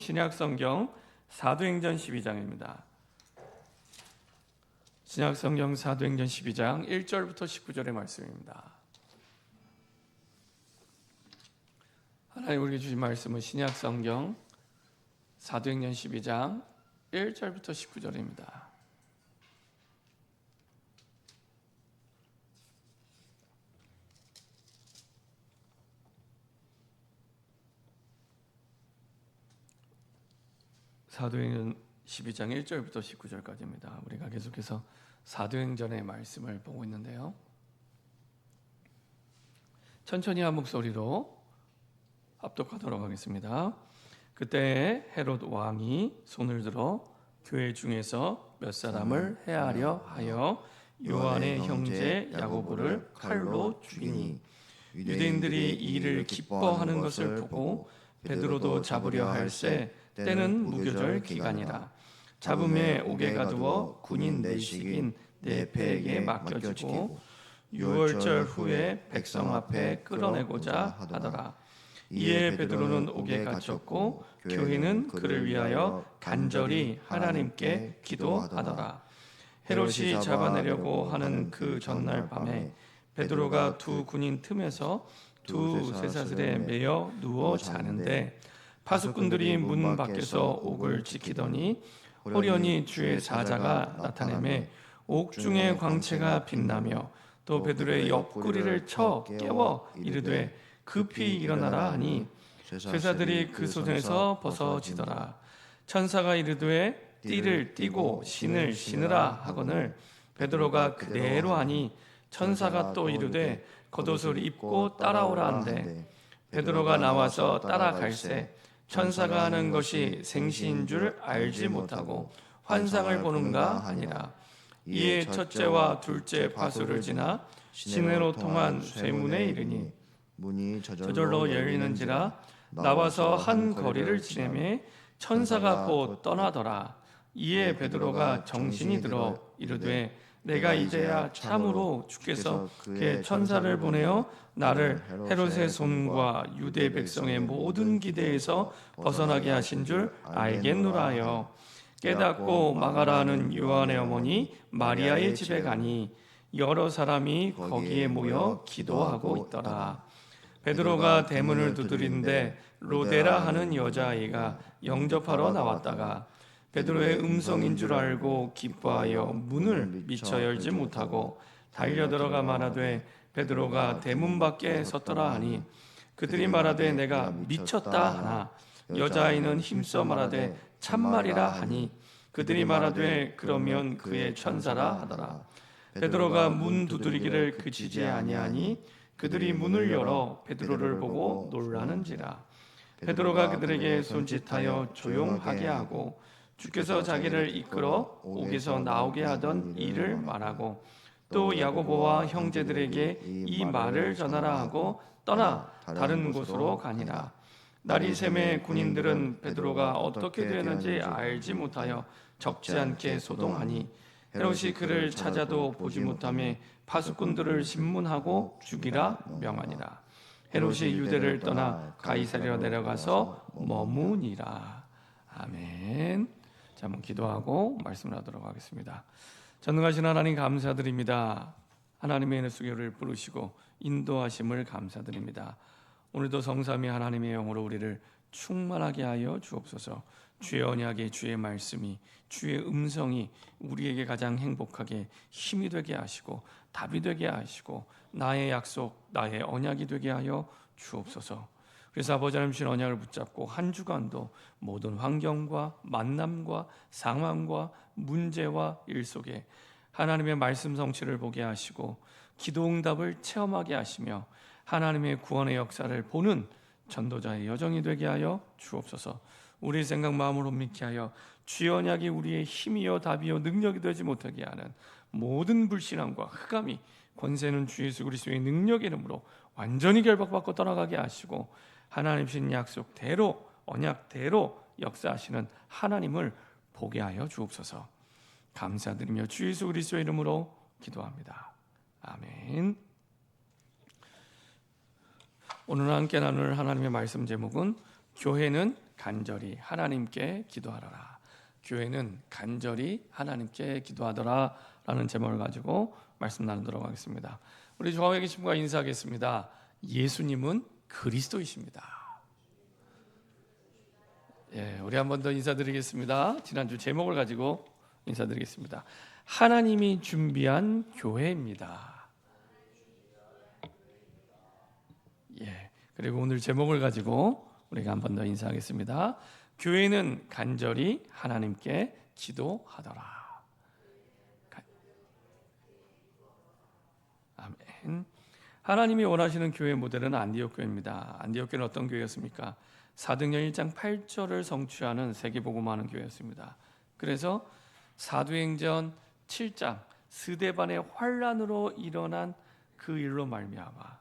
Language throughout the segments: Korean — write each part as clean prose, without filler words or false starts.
신약성경 사도행전 12장입니다. 신약성경 사도행전 12장 1절부터 19절의 말씀입니다. 하나님 우리에게 주신 말씀은 신약성경 사도행전 12장 1절부터 19절입니다. 사도행전 12장 1절부터 19절까지입니다. 우리가 계속해서 사도행전의 말씀을 보고 있는데요. 천천히 한 목소리로 합독하도록 하겠습니다. 그때 헤롯 왕이 손을 들어 교회 중에서 몇 사람을 해하려 하여 요한의 형제 야고보를 칼로 죽이니 유대인들이 이 일을 기뻐하는 것을 보고 베드로도 잡으려 할새 때는 무교절 기간이라. 잡음에 옥에 가두어 군인 내식인 네페에게 맡겨지고 유월절 후에 백성 앞에 끌어내고자 하더라. 이에 베드로는 옥에 갇혔고 교회는 그를 위하여 간절히 하나님께 기도하더라. 헤롯이 잡아내려고 하는 그 전날 밤에 베드로가 두 군인 틈에서 두 쇠사슬에 매여 누워 자는데 파수꾼들이 문 밖에서 옥을 지키더니 호련히 주의 사자가 나타내매 옥 중에 광채가 빛나며 또 베드로의 옆구리를 쳐 깨워 이르되 급히 일어나라 하니 쇠사들이 그 손에서 벗어지더라. 천사가 이르되 띠를 띠고 신을 신으라 하거늘 베드로가 그대로 하니 천사가 또 이르되 겉옷을 입고 따라오라 한대 베드로가 나와서 따라갈새 천사가 하는 것이 생시인 줄 알지 못하고 환상을 보는가 하니라. 이에 첫째와 둘째 파수를 지나 시내로 통한 쇠문에 이르니 문이 저절로 열리는지라. 나와서 한 거리를 지내매 천사가 곧 떠나더라. 이에 베드로가 정신이 들어 이르되 내가 이제야 참으로 주께서 그의 천사를 보내어 나를 헤롯의 손과 유대 백성의 모든 기대에서 벗어나게 하신 줄 알겠노라 하여 깨닫고 마가라 하는 요한의 어머니 마리아의 집에 가니 여러 사람이 거기에 모여 기도하고 있더라. 베드로가 대문을 두드리는데 로데라 하는 여자아이가 영접하러 나왔다가 베드로의 음성인 줄 알고 기뻐하여 문을 미처 열지 못하고 달려들어가 말하되 베드로가 대문 밖에 섰더라 하니 그들이 말하되 내가 미쳤다 하나 여자아이는 힘써 말하되 참말이라 하니 그들이 말하되 그러면 그의 천사라 하더라. 베드로가 문 두드리기를 그치지 아니하니 그들이 문을 열어 베드로를 보고 놀라는지라. 베드로가 그들에게 손짓하여 조용하게 하고 주께서 자기를 이끌어 옥에서 나오게 하던 일을 말하고 또 야고보와 형제들에게 이 말을 전하라 하고 떠나 다른 곳으로 가니라. 날이 새매 군인들은 베드로가 어떻게 되었는지 알지 못하여 적지 않게 소동하니 헤롯이 그를 찾아도 보지 못하며 파수꾼들을 신문하고 죽이라 명하니라. 헤롯이 유대를 떠나 가이사랴로 내려가서 머무니라. 아멘. 자, 한번 기도하고 말씀을 하도록 하겠습니다. 전능하신 하나님 감사드립니다. 하나님의 은혜 속에 부르시고 인도하심을 감사드립니다. 오늘도 성삼위 하나님의 영으로 우리를 충만하게 하여 주옵소서. 주의 언약의 주의 말씀이 주의 음성이 우리에게 가장 행복하게 힘이 되게 하시고 답이 되게 하시고 나의 약속 나의 언약이 되게 하여 주옵소서. 그래서 아버지 하나님 주신 언약을 붙잡고 한 주간도 모든 환경과 만남과 상황과 문제와 일 속에 하나님의 말씀 성취를 보게 하시고 기도 응답을 체험하게 하시며 하나님의 구원의 역사를 보는 전도자의 여정이 되게 하여 주옵소서. 우리 생각 마음을 혼미케 하여 주의 언약이 우리의 힘이요 답이요 능력이 되지 못하게 하는 모든 불신앙과 흑암이 권세는 주 예수 그리스도의 능력의 이름으로 완전히 결박받고 떠나가게 하시고 하나님 주신 약속대로 언약대로 역사하시는 하나님을 보게 하여 주옵소서. 감사드리며 주 예수 그리스도의 이름으로 기도합니다. 아멘. 오늘 함께 나눌 하나님의 말씀 제목은 교회는 간절히 하나님께 기도하더라. 교회는 간절히 하나님께 기도하더라 라는 제목을 가지고 말씀 나누도록 하겠습니다. 우리 좌우에 계신 분과 인사하겠습니다. 예수님은 그리스도이십니다. 예, 우리 한 번 더 인사드리겠습니다. 지난주 제목을 가지고 인사드리겠습니다. 하나님이 준비한 교회입니다. 예, 그리고 오늘 제목을 가지고 우리가 한 번 더 인사하겠습니다. 교회는 간절히 하나님께 기도하더라. 아멘. 하나님이 원하시는 교회 모델은 안디옥 교회입니다. 안디옥 교회는 어떤 교회였습니까? 사도행전 1장 8절을 성취하는 세계복음화하는 교회였습니다. 그래서 사도행전 7장 스데반의 환란으로 일어난 그 일로 말미암아,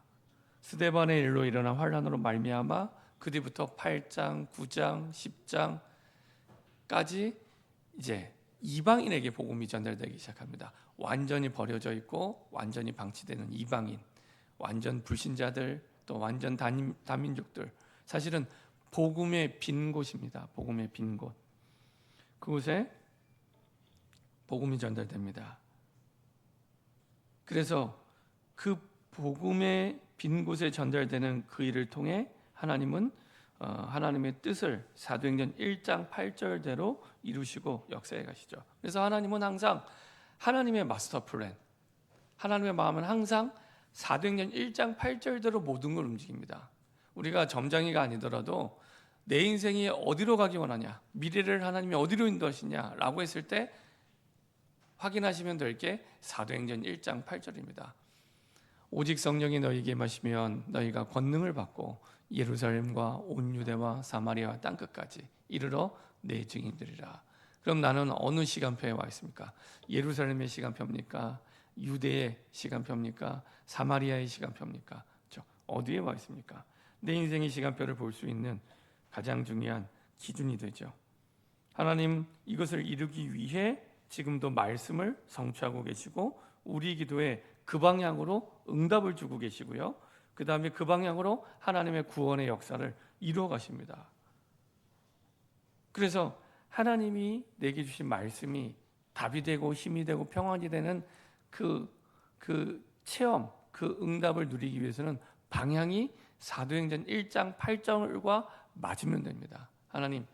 스데반의 일로 일어난 환란으로 말미암아 그 뒤부터 8장, 9장, 10장까지 이제 이방인에게 복음이 전달되기 시작합니다. 완전히 버려져 있고 완전히 방치되는 이방인, 완전 불신자들, 또 완전 다민족들, 사실은 복음의 빈 곳입니다. 복음의 빈 곳. 그곳에 복음이 전달됩니다. 그래서 그 복음의 빈 곳에 전달되는 그 일을 통해 하나님은 하나님의 뜻을 사도행전 1장 8절대로 이루시고 역사해 가시죠. 그래서 하나님은 항상 하나님의 마스터 플랜, 하나님의 마음은 항상 사도행전 1장 8절대로 모든 걸 움직입니다. 우리가 점장이가 아니더라도 내 인생이 어디로 가기 원하냐, 미래를 하나님이 어디로 인도하시냐라고 했을 때 확인하시면 될 게 사도행전 1장 8절입니다. 오직 성령이 너희에게 임하시면 너희가 권능을 받고 예루살렘과 온 유대와 사마리아와 땅끝까지 이르러 내 증인들이라. 그럼 나는 어느 시간표에 와 있습니까? 예루살렘의 시간표입니까? 유대의 시간표입니까? 사마리아의 시간표입니까? 어디에 와 있습니까? 내 인생의 시간표를 볼 수 있는 가장 중요한 기준이 되죠. 하나님 이것을 이루기 위해 지금도 말씀을 성취하고 계시고 우리 기도에 그 방향으로 응답을 주고 계시고요. 그 다음에 그 방향으로 하나님의 구원의 역사를 이루어 가십니다. 그래서 하나님이 내게 주신 말씀이 답이 되고 힘이 되고 평안이 되는 그 체험, 그 응답을 누리기 위해서는 방향이 사도행전 1장 8절과 맞으면 됩니다. 하나님,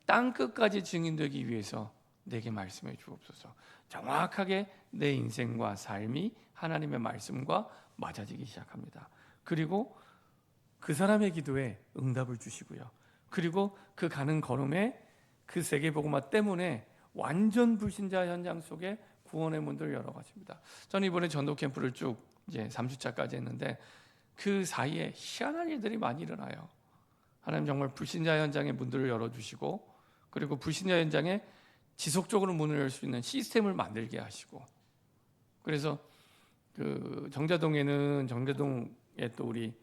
땅끝까지 증인되기 위해서 내게 말씀해 주옵소서. 정확하게 내 인생과 삶이 하나님의 말씀과 맞아지기 시작합니다. 그리고 그 사람의 기도에 응답을 주시고요. 그리고 그 가는 걸음에 그 세계복음화 때문에 완전 불신자 현장 속에 구원의 문들을 열어 가십니다. 저는 이번에 전도 캠프를 쭉 이제 3주차까지 했는데 그 사이에 희한한 일들이 많이 일어나요. 하나님 정말 불신자 현장의 문들을 열어주시고 그리고 불신자 현장에 지속적으로 문을 열 수 있는 시스템을 만들게 하시고, 그래서 그 정자동에 또 우리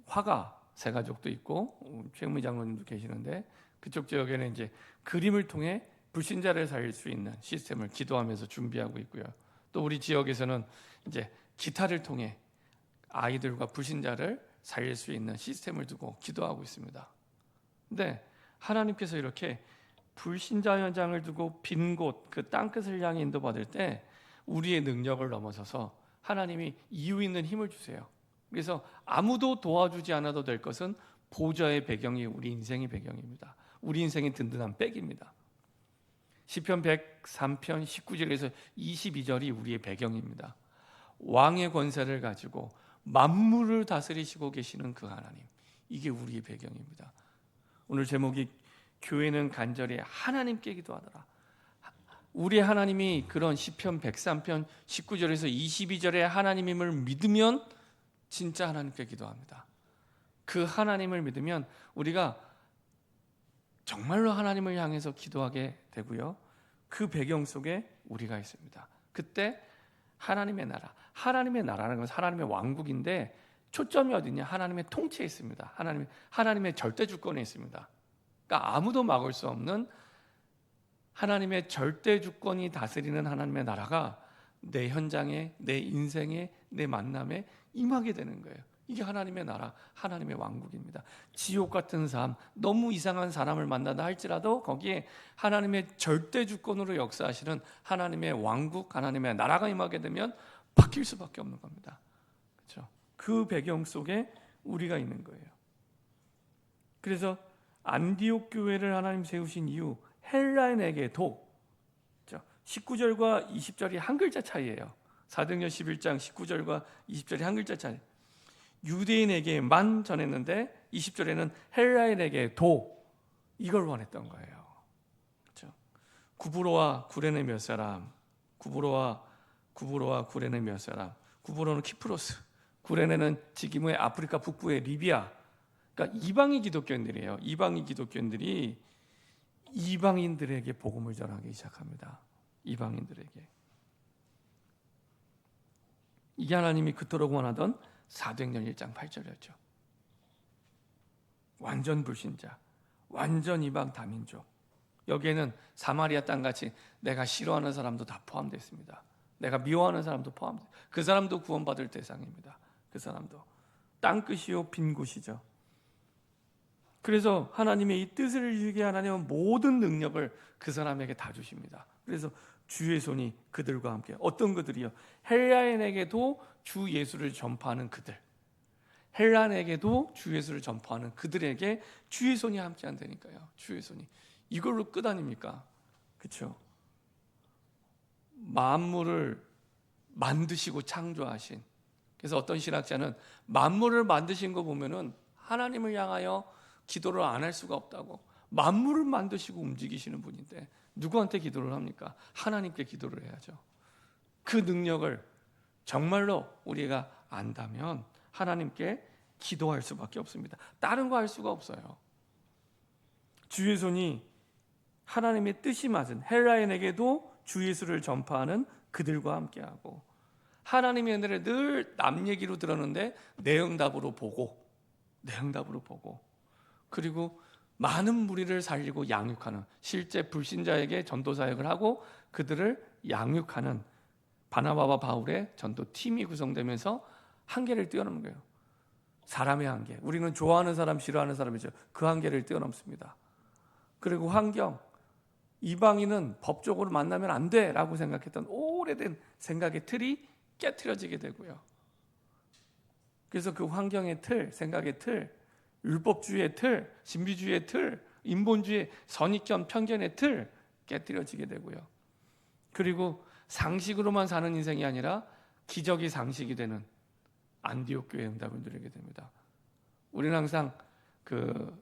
화가 세 가족도 있고 최은미 장로님도 계시는데 그쪽 지역에는 이제 그림을 통해 불신자를 살릴 수 있는 시스템을 기도하면서 준비하고 있고요. 또 우리 지역에서는 이제 기타를 통해 아이들과 불신자를 살릴 수 있는 시스템을 두고 기도하고 있습니다. 근데 하나님께서 이렇게 불신자 현장을 두고 빈 곳, 그 땅끝을 향해 인도받을 때 우리의 능력을 넘어서서 하나님이 이유 있는 힘을 주세요. 그래서 아무도 도와주지 않아도 될 것은 보좌의 배경이 우리 인생의 배경입니다. 우리 인생의 든든한 백입니다. 시편 103편 19절에서 22절이 우리의 배경입니다. 왕의 권세를 가지고 만물을 다스리시고 계시는 그 하나님, 이게 우리의 배경입니다. 오늘 제목이 교회는 간절히 하나님께 기도하더라. 우리 하나님이 그런 시편 103편 19절에서 22절의 하나님임을 믿으면 진짜 하나님께 기도합니다. 그 하나님을 믿으면 우리가 정말로 하나님을 향해서 기도하게 되고요. 그 배경 속에 우리가 있습니다. 그때 하나님의 나라는 것은 하나님의 왕국인데 초점이 어디냐? 하나님의 통치에 있습니다. 하나님의 절대 주권에 있습니다. 그러니까 아무도 막을 수 없는 하나님의 절대 주권이 다스리는 하나님의 나라가 내 현장에, 내 인생에, 내 만남에 임하게 되는 거예요. 이게 하나님의 나라, 하나님의 왕국입니다. 지옥 같은 삶, 너무 이상한 사람을 만난다 할지라도 거기에 하나님의 절대 주권으로 역사하시는 하나님의 왕국, 하나님의 나라가 임하게 되면 바뀔 수밖에 없는 겁니다. 그렇죠? 그 배경 속에 우리가 있는 거예요. 그래서 안디옥 교회를 하나님 세우신 이유, 헬라인에게도 19절과 20절이 한 글자 차이예요. 사도행전 11장 19절과 20절이 한 글자 차이. 유대인에게만 전했는데 20절에는 헬라인에게도 이걸 원했던 거예요. 그렇죠? 구브로와 구레네 몇 사람, 구브로와 구레네 몇 사람. 구브로는 키프로스, 구레네는 지금의 아프리카 북부의 리비아. 그러니까 이방인 기독교인들이에요. 이방인 기독교인들이 이방인들에게 복음을 전하기 시작합니다. 이방인들에게. 이게 하나님이 그토록 원하던 사도행전 1장 8절이었죠. 완전 불신자, 완전 이방 다민족. 여기에는 사마리아 땅같이 내가 싫어하는 사람도 다 포함되어 있습니다. 내가 미워하는 사람도 포함되어 있습니다. 그 사람도 구원받을 대상입니다. 그 사람도. 땅끝이요 빈 곳이죠. 그래서 하나님의 이 뜻을 이루게 하나님은 모든 능력을 그 사람에게 다 주십니다. 그래서 주의 손이 그들과 함께. 어떤 그들이요? 헬라인에게도 주 예수를 전파하는 그들. 헬라인에게도 주 예수를 전파하는 그들에게 주의 손이 함께 한다니까요. 주의 손이. 이걸로 끝 아닙니까? 그렇죠? 만물을 만드시고 창조하신. 그래서 어떤 신학자는 만물을 만드신 거 보면은 하나님을 향하여 기도를 안 할 수가 없다고. 만물을 만드시고 움직이시는 분인데 누구한테 기도를 합니까? 하나님께 기도를 해야죠. 그 능력을 정말로 우리가 안다면 하나님께 기도할 수밖에 없습니다. 다른 거 할 수가 없어요. 주의 손이 하나님의 뜻이 맞은 헬라인에게도 주 예수를 전파하는 그들과 함께하고, 하나님의 은혜를 늘 남 얘기로 들었는데 내 응답으로 보고, 그리고 많은 무리를 살리고 양육하는, 실제 불신자에게 전도 사역을 하고 그들을 양육하는 바나바와 바울의 전도 팀이 구성되면서 한계를 뛰어넘는 거예요. 사람의 한계. 우리는 좋아하는 사람, 싫어하는 사람이죠. 그 한계를 뛰어넘습니다. 그리고 환경. 이방인은 법적으로 만나면 안 돼라고 생각했던 오래된 생각의 틀이 깨트려지게 되고요. 그래서 그 환경의 틀, 생각의 틀, 율법주의의 틀, 신비주의의 틀, 인본주의, 선입견, 편견의 틀 깨트려지게 되고요. 그리고 상식으로만 사는 인생이 아니라 기적이 상식이 되는 안디옥 교회 응답을 누리게 됩니다. 우리는 항상 그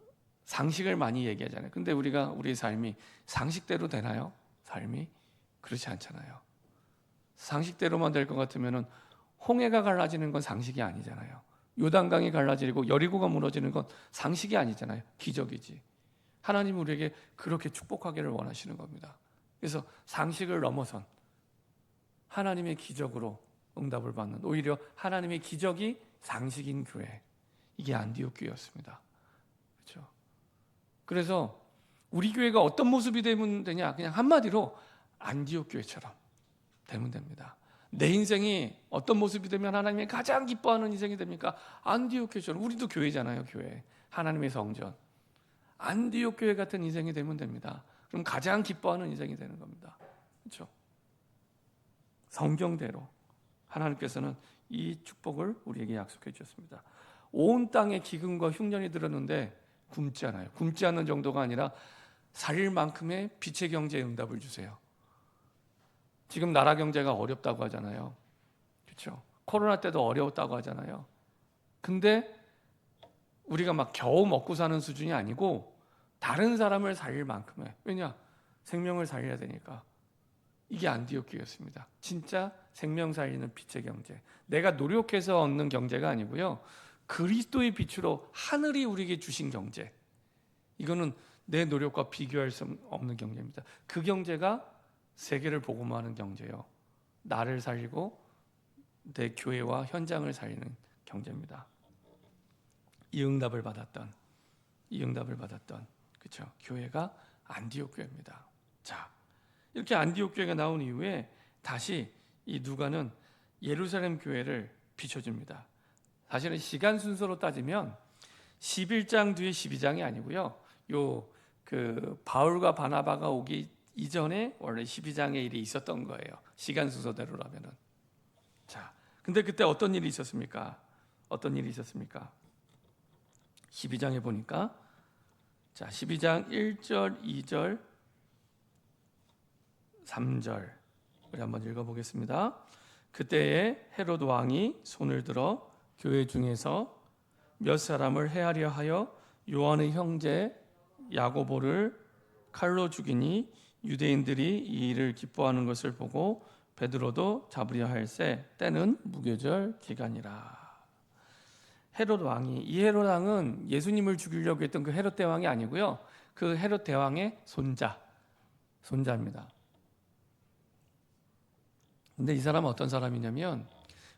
상식을 많이 얘기하잖아요. 근데 우리가 우리의 삶이 상식대로 되나요? 삶이 그렇지 않잖아요. 상식대로만 될 것 같으면은 홍해가 갈라지는 건 상식이 아니잖아요. 요단강이 갈라지고 여리고가 무너지는 건 상식이 아니잖아요. 기적이지. 하나님은 우리에게 그렇게 축복하기를 원하시는 겁니다. 그래서 상식을 넘어선 하나님의 기적으로 응답을 받는, 오히려 하나님의 기적이 상식인 교회, 이게 안디옥 교회였습니다. 그렇죠? 그래서 우리 교회가 어떤 모습이 되면 되냐? 그냥 한마디로 안디옥 교회처럼 되면 됩니다. 내 인생이 어떤 모습이 되면 하나님이 가장 기뻐하는 인생이 됩니까? 안디옥 교회처럼. 우리도 교회잖아요. 교회, 하나님의 성전. 안디옥 교회 같은 인생이 되면 됩니다. 그럼 가장 기뻐하는 인생이 되는 겁니다. 그렇죠? 성경대로 하나님께서는 이 축복을 우리에게 약속해 주셨습니다. 온 땅에 기근과 흉년이 들었는데 굶지 않아요. 굶지 않는 정도가 아니라 살릴 만큼의 빛의 경제에 응답을 주세요. 지금 나라 경제가 어렵다고 하잖아요. 그렇죠? 코로나 때도 어려웠다고 하잖아요. 근데 우리가 막 겨우 먹고 사는 수준이 아니고 다른 사람을 살릴 만큼의, 왜냐? 생명을 살려야 되니까. 이게 안디옥 교회였습니다. 진짜 생명 살리는 빛의 경제. 내가 노력해서 얻는 경제가 아니고요. 그리스도의 빛으로 하늘이 우리에게 주신 경제. 이거는 내 노력과 비교할 수 없는 경제입니다. 그 경제가 세계를 복음화하는 경제요. 나를 살리고 내 교회와 현장을 살리는 경제입니다. 이 응답을 받았던 그렇죠? 교회가 안디옥 교회입니다. 자, 이렇게 안디옥 교회가 나온 이후에 다시 이 누가는 예루살렘 교회를 비춰줍니다. 사실은 시간 순서로 따지면 11장 뒤에 12장이 아니고요. 그 바울과 바나바가 오기 이전에 원래 12장의 일이 있었던 거예요. 시간 순서대로라면은. 자, 근데 그때 어떤 일이 있었습니까? 12장에 보니까, 자, 12장 1절, 2절, 3절 우리 한번 읽어보겠습니다. 그때에 헤롯 왕이 손을 들어 교회 중에서 몇 사람을 해하려 하여 요한의 형제 야고보를 칼로 죽이니 유대인들이 이 일을 기뻐하는 것을 보고 베드로도 잡으려 할새 때는 무교절 기간이라. 헤롯 왕이, 이 헤롯 왕은 예수님을 죽이려고 했던 그 헤롯 대왕이 아니고요. 그 헤롯 대왕의 손자입니다. 근데 이 사람은 어떤 사람이냐면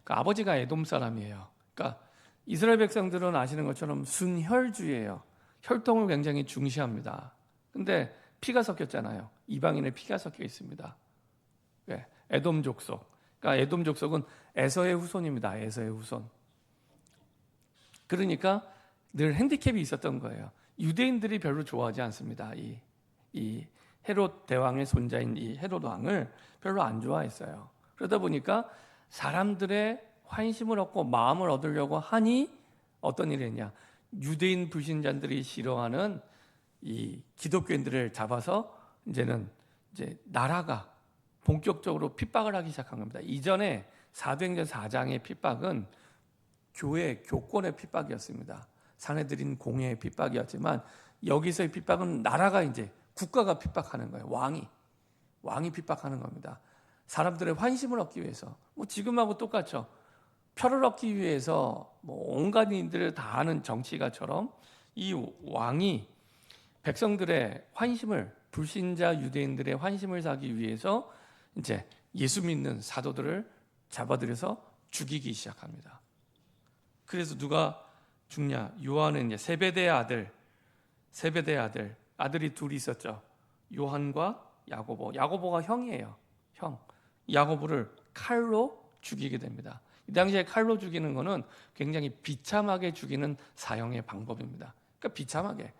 그 아버지가 에돔 사람이에요. 그러니까 이스라엘 백성들은 아시는 것처럼 순혈주의예요. 혈통을 굉장히 중시합니다. 근데 피가 섞였잖아요. 이방인의 피가 섞여 있습니다. 네, 에돔 족속. 그러니까 에돔 족속은 에서의 후손입니다. 에서의 후손. 그러니까 늘 핸디캡이 있었던 거예요. 유대인들이 별로 좋아하지 않습니다. 이 헤롯 대왕의 손자인 이 헤롯 왕을 별로 안 좋아했어요. 그러다 보니까 사람들의 환심을 얻고 마음을 얻으려고 하니 어떤 일이 했냐? 유대인 불신자들이 싫어하는 이 기독교인들을 잡아서 이제 나라가 본격적으로 핍박을 하기 시작한 겁니다. 이전에 사도행전 4장의 핍박은 교회 교권의 핍박이었습니다. 사내들인 공회의 핍박이었지만 여기서의 핍박은 나라가 이제 국가가 핍박하는 거예요. 왕이 핍박하는 겁니다. 사람들의 환심을 얻기 위해서. 뭐 지금하고 똑같죠. 표를 얻기 위해서 뭐 온갖 일들을 다 하는 정치가처럼 이 왕이 백성들의 환심을, 불신자 유대인들의 환심을 사기 위해서 이제 예수 믿는 사도들을 잡아들여서 죽이기 시작합니다. 그래서 누가 죽냐? 요한은 이제 세베대의 아들이 둘이 있었죠. 요한과 야고보. 야고보가 형이에요. 형. 야고보를 칼로 죽이게 됩니다. 이 당시에 칼로 죽이는 것은 굉장히 비참하게 죽이는 사형의 방법입니다. 그러니까 비참하게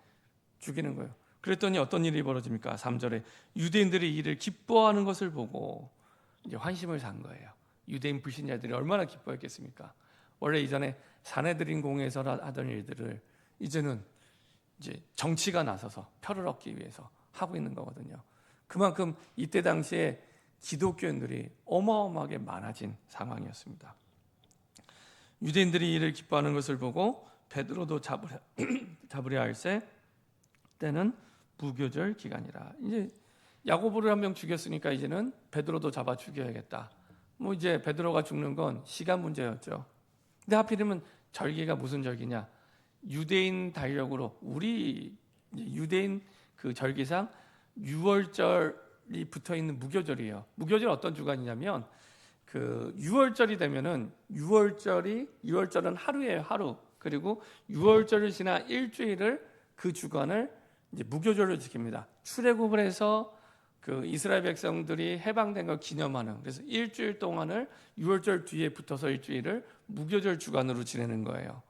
죽이는 거예요. 그랬더니 어떤 일이 벌어집니까? 3절에 유대인들이 이를 기뻐하는 것을 보고 이제 환심을 산 거예요. 유대인 불신자들이 얼마나 기뻐했겠습니까? 원래 이전에 사내들인 공회에서 하던 일들을 이제는 이제 정치가 나서서 표를 얻기 위해서 하고 있는 거거든요. 그만큼 이때 당시에 기독교인들이 어마어마하게 많아진 상황이었습니다. 유대인들이 이를 기뻐하는 것을 보고 베드로도 잡으려 할새 때는 무교절 기간이라. 이제 야고보를 한 명 죽였으니까 이제는 베드로도 잡아 죽여야겠다. 뭐 이제 베드로가 죽는 건 시간 문제였죠. 근데 하필이면 절기가 무슨 절기냐? 유대인 달력으로 우리 유대인 그 절기상 6월절이 붙어 있는 무교절이에요. 무교절 어떤 주간이냐면 그 6월절이 되면은 6월절은 하루예요, 하루. 그리고 6월절을 지나 일주일을 그 주간을 이제 무교절로 지킵니다. 출애굽을 해서 그 이스라엘 백성들이 해방된 걸 기념하는, 그래서 일주일 동안을 6월절 뒤에 붙어서 일주일을 무교절 주간으로 지내는 거예요.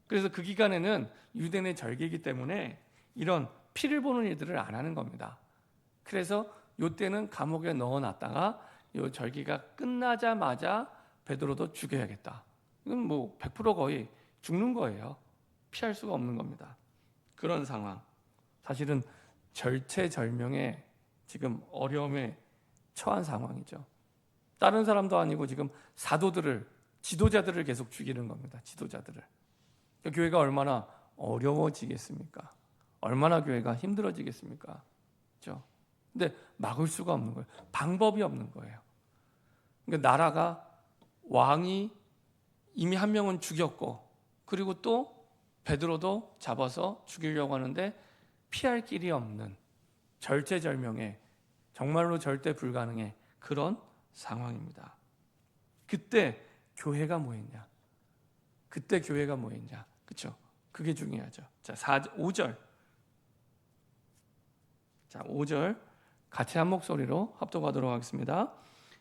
그래서 그 기간에는 유대인의 절기이기 때문에 이런 피를 보는 일들을 안 하는 겁니다. 그래서 이때는 감옥에 넣어놨다가 이 절기가 끝나자마자 베드로도 죽여야겠다. 이건 뭐 100% 거의 죽는 거예요. 피할 수가 없는 겁니다. 그런 상황. 사실은 절체절명의 지금 어려움에 처한 상황이죠. 다른 사람도 아니고 지금 지도자들을 계속 죽이는 겁니다. 지도자들을. 그러니까 교회가 얼마나 어려워지겠습니까? 얼마나 교회가 힘들어지겠습니까? 그렇죠? 근데 막을 수가 없는 거예요. 방법이 없는 거예요. 그러니까 나라가 왕이 이미 한 명은 죽였고 그리고 또 베드로도 잡아서 죽이려고 하는데 피할 길이 없는 절체절명의 정말로 절대 불가능의 그런 상황입니다. 그때 교회가 뭐 했냐? 그렇죠? 그게 중요하죠. 자, 5절. 자, 5절 같이 한 목소리로 합독하도록 하겠습니다.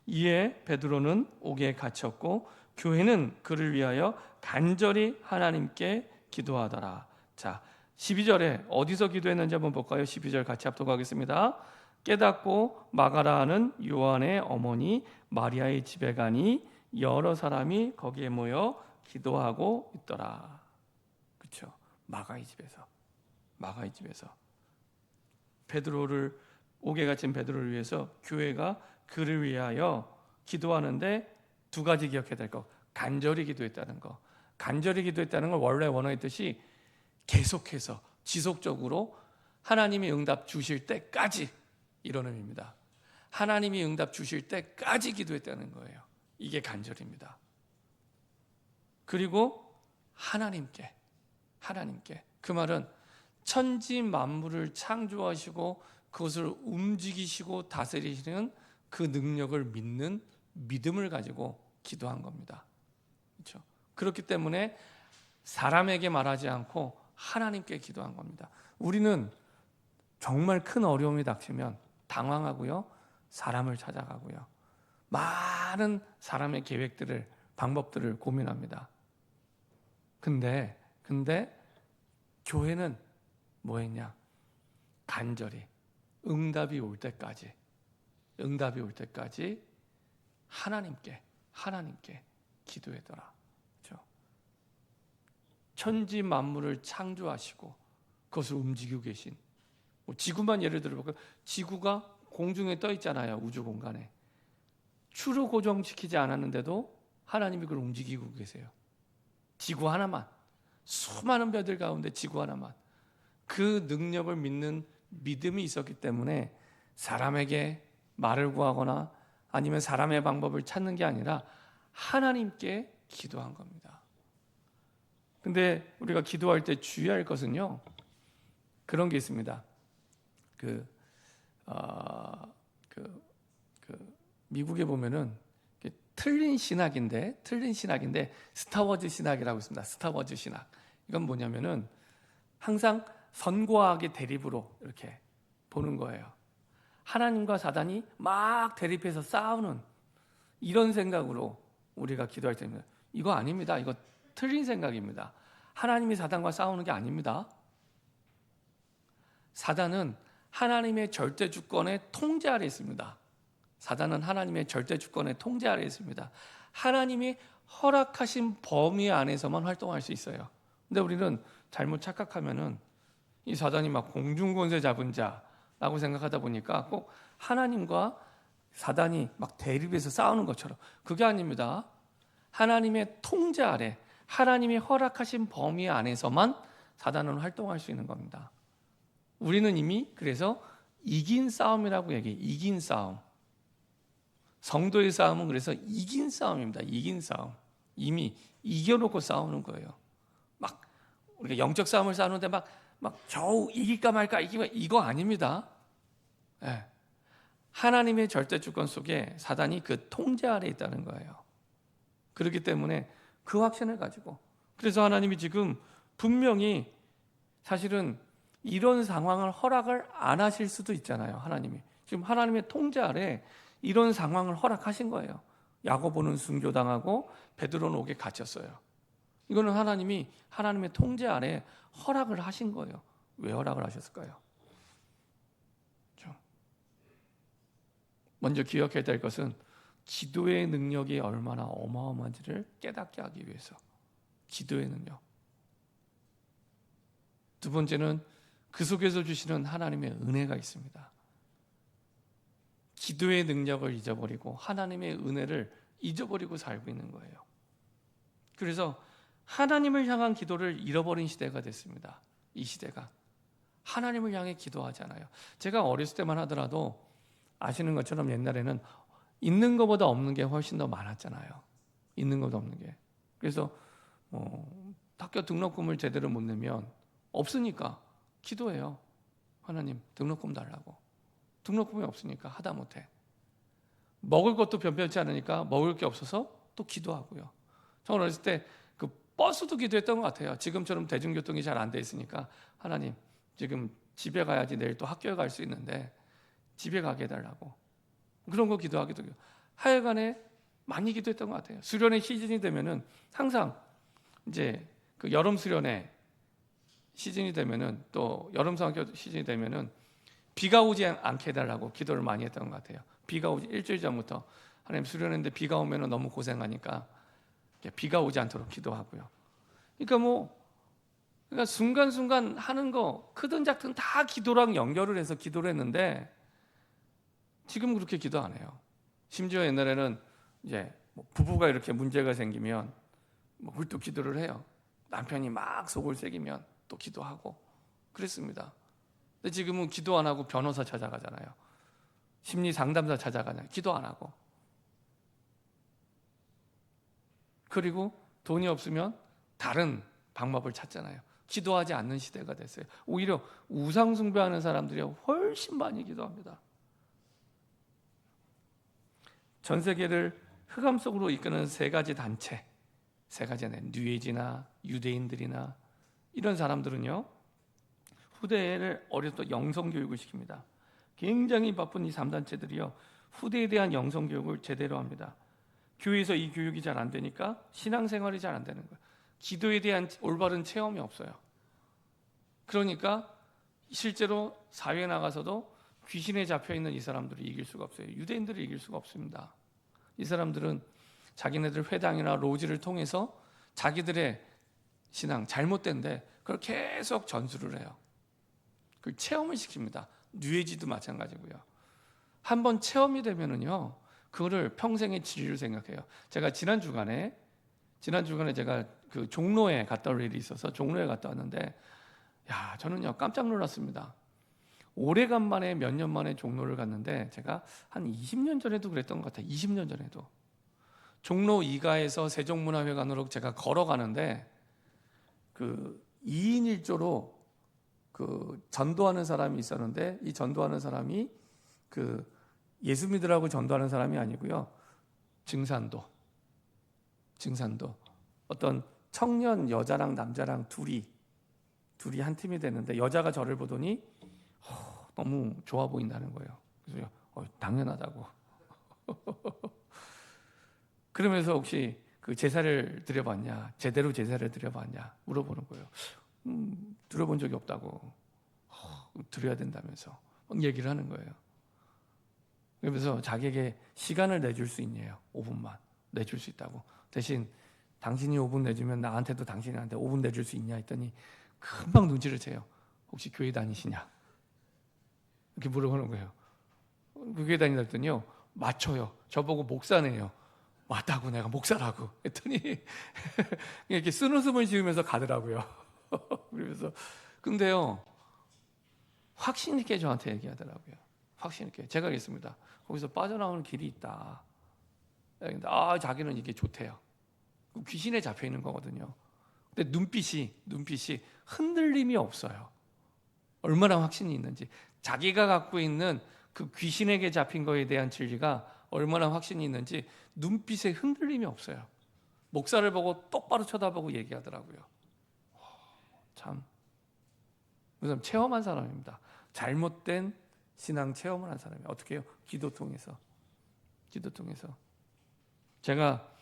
이에 베드로는 옥에 갇혔고 교회는 그를 위하여 간절히 하나님께 기도하더라. 자, 12절에 어디서 기도했는지 한번 볼까요? 12절 같이 합독하겠습니다. 깨닫고 마가라는 요한의 어머니 마리아의 집에 가니 여러 사람이 거기에 모여 기도하고 있더라. 그렇죠? 마가의 집에서 베드로를 옥에 갇힌 베드로를 위해서 교회가 그를 위하여 기도하는데 두 가지 기억해야 될 거. 간절히 기도했다는 거. 간절히 기도했다는 걸 원래 원어의 뜻이 계속해서 지속적으로 하나님이 응답 주실 때까지, 이런 의미입니다. 하나님이 응답 주실 때까지 기도했다는 거예요. 이게 간절입니다. 그리고 하나님께 그 말은 천지 만물을 창조하시고 그것을 움직이시고 다스리시는 그 능력을 믿는 믿음을 가지고 기도한 겁니다. 그렇죠? 그렇기 때문에 사람에게 말하지 않고 하나님께 기도한 겁니다. 우리는 정말 큰 어려움이 닥치면 당황하고요, 사람을 찾아가고요, 많은 사람의 계획들을, 방법들을 고민합니다. 근데 교회는 뭐 했냐? 간절히 응답이 올 때까지 하나님께 기도하더라. 그렇죠? 천지 만물을 창조하시고 그것을 움직이고 계신, 지구만 예를 들어볼까요? 지구가 공중에 떠 있잖아요. 우주 공간에 추로 고정시키지 않았는데도 하나님이 그걸 움직이고 계세요. 지구 하나만, 수많은 별들 가운데 지구 하나만, 그 능력을 믿는 믿음이 있었기 때문에 사람에게 말을 구하거나 아니면 사람의 방법을 찾는 게 아니라 하나님께 기도한 겁니다. 근데 우리가 기도할 때 주의할 것은요, 그런 게 있습니다. 미국에 보면은 틀린 신학인데 스타워즈 신학이라고 있습니다. 스타워즈 신학. 이건 뭐냐면은 항상 선과 악의 대립으로 이렇게 보는 거예요. 하나님과 사단이 막 대립해서 싸우는 이런 생각으로 우리가 기도할 때는 이거 아닙니다. 이거 틀린 생각입니다. 하나님이 사단과 싸우는 게 아닙니다. 사단은 하나님의 절대 주권의 통제 아래 있습니다. 사단은 하나님의 절대 주권의 통제 아래 있습니다. 하나님이 허락하신 범위 안에서만 활동할 수 있어요. 근데 우리는 잘못 착각하면은 이 사단이 막 공중권세 잡은 자라고 생각하다 보니까 꼭 하나님과 사단이 막 대립해서 싸우는 것처럼, 그게 아닙니다. 하나님의 통제 아래, 하나님이 허락하신 범위 안에서만 사단은 활동할 수 있는 겁니다. 우리는 이미 그래서 이긴 싸움이라고 얘기해요. 이긴 싸움. 성도의 싸움은 그래서 이긴 싸움입니다. 이긴 싸움. 이미 이겨놓고 싸우는 거예요. 막 우리가 영적 싸움을 싸우는데 막 겨우 이길까 말까 이거 아닙니다. 네. 하나님의 절대 주권 속에 사단이 그 통제 아래 있다는 거예요. 그렇기 때문에 그 확신을 가지고, 그래서 하나님이 지금 분명히 사실은 이런 상황을 허락을 안 하실 수도 있잖아요. 하나님이 지금 하나님의 통제 아래 이런 상황을 허락하신 거예요. 야고보는 순교당하고 베드로는 옥에 갇혔어요. 이거는 하나님이 하나님의 통제 아래 허락을 하신 거예요. 왜 허락을 하셨을까요? 그렇죠? 먼저 기억해야 될 것은 기도의 능력이 얼마나 어마어마한지를 깨닫게 하기 위해서. 기도의 능력. 두 번째는 그 속에서 주시는 하나님의 은혜가 있습니다. 기도의 능력을 잊어버리고 하나님의 은혜를 잊어버리고 살고 있는 거예요. 그래서 하나님을 향한 기도를 잃어버린 시대가 됐습니다. 이 시대가 하나님을 향해 기도하잖아요. 제가 어렸을 때만 하더라도 아시는 것처럼 옛날에는 있는 것보다 없는 게 훨씬 더 많았잖아요. 있는 것보다 없는 게. 그래서 학교 등록금을 제대로 못 내면 없으니까 기도해요. 하나님 등록금 달라고. 등록금이 없으니까 하다 못해. 먹을 것도 변변치 않으니까 먹을 게 없어서 또 기도하고요. 저는 어렸을 때 그 버스도 기도했던 것 같아요. 지금처럼 대중교통이 잘 안 돼 있으니까 하나님 지금 집에 가야지 내일 또 학교에 갈 수 있는데 집에 가게 해달라고. 그런 거 기도하기도 해요. 하여간에 많이 기도했던 것 같아요. 수련의 시즌이 되면은 항상 이제 그 여름 수련회 시즌이 되면은 또 여름 성교 시즌이 되면은 비가 오지 않게 해달라고 기도를 많이 했던 것 같아요. 비가 오지 일주일 전부터 하나님 수련했는데 비가 오면은 너무 고생하니까 비가 오지 않도록 기도하고요. 그러니까 순간순간 하는 거 크든 작든 다 기도랑 연결을 해서 기도를 했는데 지금 그렇게 기도 안 해요. 심지어 옛날에는 이제 부부가 이렇게 문제가 생기면 훌뚝 기도를 해요. 남편이 막 속을 새기면 또 기도하고 그랬습니다. 근데 지금은 기도 안 하고 변호사 찾아가잖아요. 심리 상담사 찾아가잖아요. 기도 안 하고. 그리고 돈이 없으면 다른 방법을 찾잖아요. 기도하지 않는 시대가 됐어요. 오히려 우상 숭배하는 사람들이 훨씬 많이 기도합니다. 전 세계를 흑암 속으로 이끄는 세 가지 단체, 세 가지는 뉴에이지나 유대인들이나 이런 사람들은요, 후대를 어려서 영성 교육을 시킵니다. 굉장히 바쁜 이 3단체들이요, 후대에 대한 영성 교육을 제대로 합니다. 교회에서 이 교육이 잘 안 되니까 신앙생활이 잘 안 되는 거예요. 기도에 대한 올바른 체험이 없어요. 그러니까 실제로 사회에 나가서도 귀신에 잡혀있는 이 사람들을 이길 수가 없어요. 유대인들을 이길 수가 없습니다. 이 사람들은 자기네들 회당이나 로지를 통해서 자기들의 신앙 잘못된데 그걸 계속 전수를 해요. 그걸 체험을 시킵니다. 뉴에이지도 마찬가지고요. 한번 체험이 되면은요, 그거를 평생의 진리로 생각해요. 제가 지난 주간에 제가 그 종로에 갔다 올 일이 있어서 종로에 갔다 왔는데, 야, 저는요 깜짝 놀랐습니다. 오래간만에 몇 년 만에 종로를 갔는데 제가 한 20년 전에도 그랬던 것 같아요. 20년 전에도 종로 2가에서 세종문화회관으로 제가 걸어가는데 그 2인 1조로 그 전도하는 사람이 있었는데, 이 전도하는 사람이 그 예수 믿으라고 전도하는 사람이 아니고요, 증산도 어떤 청년 여자랑 남자랑 둘이 한 팀이 되는데, 여자가 저를 보더니 너무 좋아 보인다는 거예요. 그래서 당연하다고. 그러면서 혹시 그 제사를 드려봤냐, 제대로 제사를 드려봤냐 물어보는 거예요. 들어본 적이 없다고. 드려야 된다면서 막 얘기를 하는 거예요. 그러면서 자기에게 시간을 내줄 수 있냐요. 5분만 내줄 수 있다고. 대신 당신이 5분 내주면 나한테도 당신한테 5분 내줄 수 있냐 했더니 금방 눈치를 채요. 혹시 교회 다니시냐? 이렇게 물어보는 거예요. 교회 다니다 했더니요, 맞춰요. 저보고 목사네요. 맞다고, 내가 목사라고 했더니 이렇게 쓴웃음을 지으면서 가더라고요. 그러면서 근데요, 확신 있게 저한테 얘기하더라고요. 확신 있게. 제가 그랬습니다. 거기서 빠져나오는 길이 있다. 자기는 이게 좋대요. 귀신에 잡혀 있는 거거든요. 근데 눈빛이 흔들림이 없어요. 얼마나 확신이 있는지. 자기가 갖고 있는 그 귀신에게 잡힌 거에 대한 진리가 얼마나 확신이 있는지 눈빛에 흔들림이 없어요. 목사를 보고 똑바로 쳐다보고 얘기하더라고요. 참, 무슨 체험한 사람입니다. 잘못된 신앙 체험을 한 사람이에요. 어떻게 해요? 기도 통해서. 제가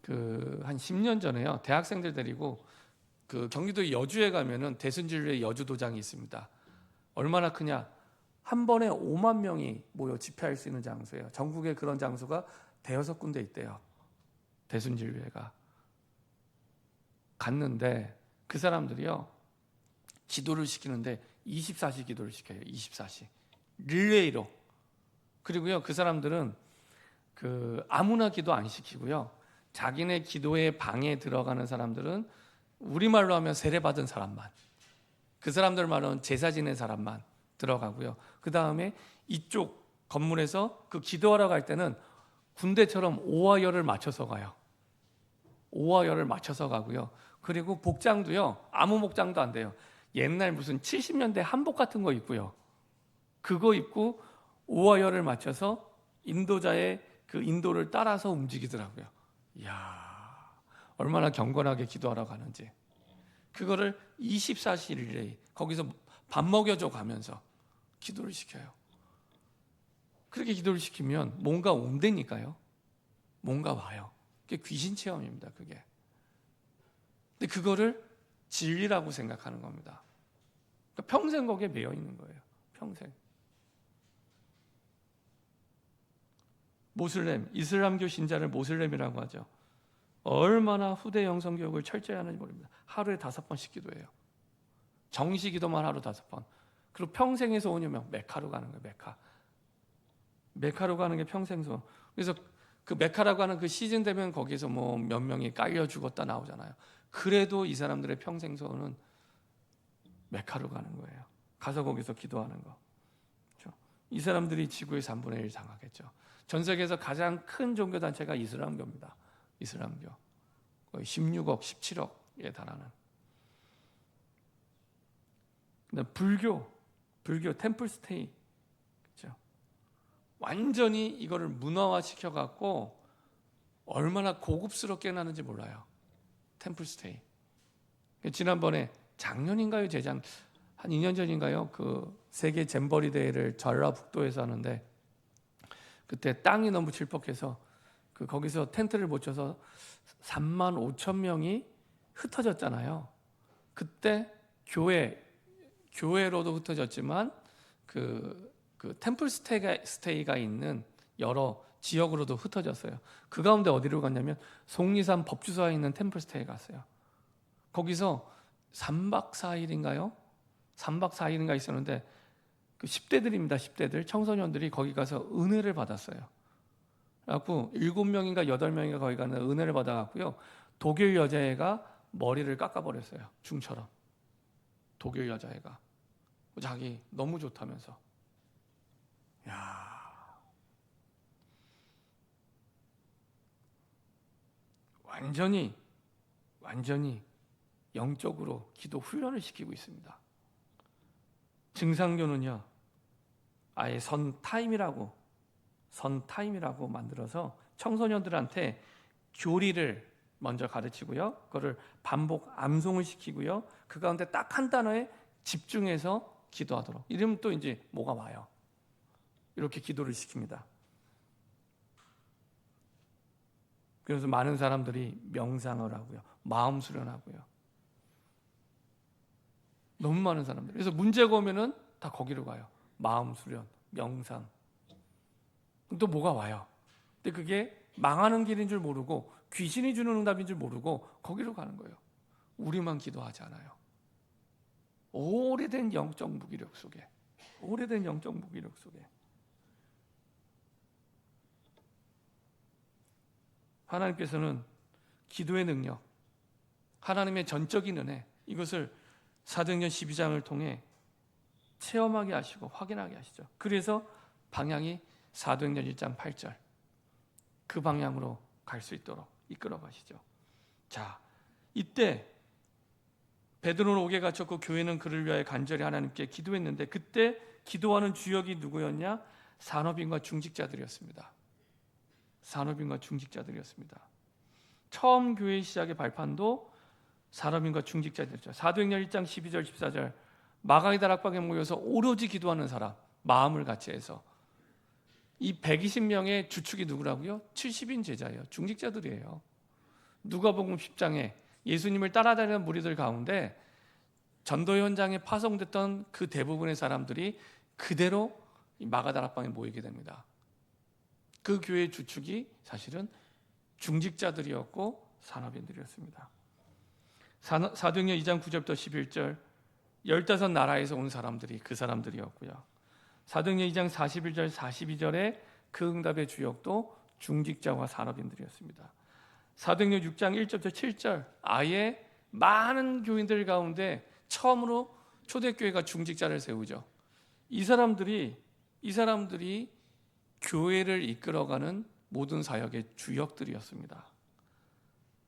그 한 10년 전에요, 대학생들 데리고 그 경기도 여주에 가면은 대순진리의 여주도장이 있습니다. 얼마나 크냐? 한 번에 5만 명이 모여 집회할 수 있는 장소예요. 전국에 그런 장소가 대여섯 군데 있대요. 대순진리회가. 갔는데 그 사람들이요, 기도를 시키는데 24시 기도를 시켜요. 24시 릴레이로. 그리고요, 그 사람들은 그 아무나 기도 안 시키고요, 자기네 기도의 방에 들어가는 사람들은 우리말로 하면 세례받은 사람만, 그 사람들 말로는 제사 지낸 사람만 들어가고요. 그 다음에 이쪽 건물에서 그 기도하러 갈 때는 군대처럼 오화열을 맞춰서 가요. 오화열을 맞춰서 가고요. 그리고 복장도요, 아무 복장도 안 돼요. 옛날 무슨 70년대 한복 같은 거 입고요, 그거 입고 오화열을 맞춰서 인도자의 그 인도를 따라서 움직이더라고요. 이야, 얼마나 경건하게 기도하러 가는지. 그거를 24시 릴레이, 거기서 밥 먹여줘 가면서 기도를 시켜요. 그렇게 기도를 시키면 뭔가 온다니까요. 뭔가 와요. 그게 귀신 체험입니다. 그게. 근데 그거를 진리라고 생각하는 겁니다. 그러니까 평생 거기에 매여 있는 거예요. 평생. 모슬렘, 이슬람교 신자를 모슬렘이라고 하죠. 얼마나 후대 영성 교육을 철저히 하는지 모릅니다. 하루에 5번씩 기도해요. 정시 기도만 하루 5번. 그리고 평생에서 오냐면 메카로 가는 거예요. 메카로 가는 게 평생 소원. 그래서 그 메카라고 하는 그 시즌 되면 거기서 뭐 몇 명이 깔려 죽었다 나오잖아요. 그래도 이 사람들의 평생 소원은 메카로 가는 거예요. 가서 거기서 기도하는 거. 그렇죠? 이 사람들이 지구의 3분의 1 장악했죠. 전 세계에서 가장 큰 종교 단체가 이슬람교입니다. 이슬람교. 거의 16억, 17억에 달하는. 근데 불교 템플스테이. 그렇죠? 완전히 이거를 문화화 시켜갖고 얼마나 고급스럽게 나는지 몰라요. 템플스테이. 지난번에 작년인가요? 한 2년 전인가요? 그 세계 잼버리 대회를 전라북도에서 하는데 그때 땅이 너무 질퍽해서 거기서 텐트를 못 쳐서 3만 5천 명이 흩어졌잖아요. 그때 교회로도 흩어졌지만 그 템플 스테이가 있는 여러 지역으로도 흩어졌어요. 그 가운데 어디로 갔냐면 속리산 법주사에 있는 템플 스테이 갔어요. 거기서 3박 4일인가요? 3박 4일인가 있었는데 그 10대들입니다. 10대들 청소년들이 거기 가서 은혜를 받았어요. 그래갖고 7명인가 8명인가 거기 가는 은혜를 받아갖고요. 독일 여자애가 머리를 깎아버렸어요. 중처럼. 독일 여자애가. 자기 너무 좋다면서. 야, 완전히 영적으로 기도 훈련을 시키고 있습니다. 증상교는요, 아예 선타임이라고 만들어서 청소년들한테 교리를 먼저 가르치고요, 그거를 반복 암송을 시키고요, 그 가운데 딱 한 단어에 집중해서 기도하도록. 이러면 또 이제 뭐가 와요. 이렇게 기도를 시킵니다. 그래서 많은 사람들이 명상을 하고요, 마음 수련하고요. 너무 많은 사람들. 그래서 문제가 오면은 다 거기로 가요. 마음 수련, 명상. 또 뭐가 와요. 근데 그게 망하는 길인 줄 모르고 귀신이 주는 응답인 줄 모르고 거기로 가는 거예요. 우리만 기도하지 않아요. 오래된 영적 무기력 속에. 하나님께서는 기도의 능력, 하나님의 전적인 은혜, 이것을 사도행전 12장을 통해 체험하게 하시고 확인하게 하시죠. 그래서 방향이 사도행전 1장 8절 그 방향으로 갈 수 있도록 이끌어 가시죠. 자, 이때 베드로는 옥에 갇혔고 교회는 그를 위하여 간절히 하나님께 기도했는데 그때 기도하는 주역이 누구였냐? 산업인과 중직자들이었습니다. 처음 교회 시작의 발판도 산업인과 중직자들이죠. 사도행전 1장 12절 14절 마가의 다락방에 모여서 오로지 기도하는 사람, 마음을 같이 해서. 이 120명의 주축이 누구라고요? 70인 제자예요. 중직자들이에요. 누가복음 10장에 예수님을 따라다니는 무리들 가운데 전도 현장에 파송됐던 그 대부분의 사람들이 그대로 마가 다락방에 모이게 됩니다. 그 교회의 주축이 사실은 중직자들이었고 산업인들이었습니다. 사도행전 2장 9절부터 11절 15나라에서 온 사람들이 그 사람들이었고요. 사도행전 2장 41절 42절에 그 응답의 주역도 중직자와 산업인들이었습니다. 사도행전 6장 1절부터 7절 아예 많은 교인들 가운데 처음으로 초대교회가 중직자를 세우죠. 이 사람들이 교회를 이끌어가는 모든 사역의 주역들이었습니다.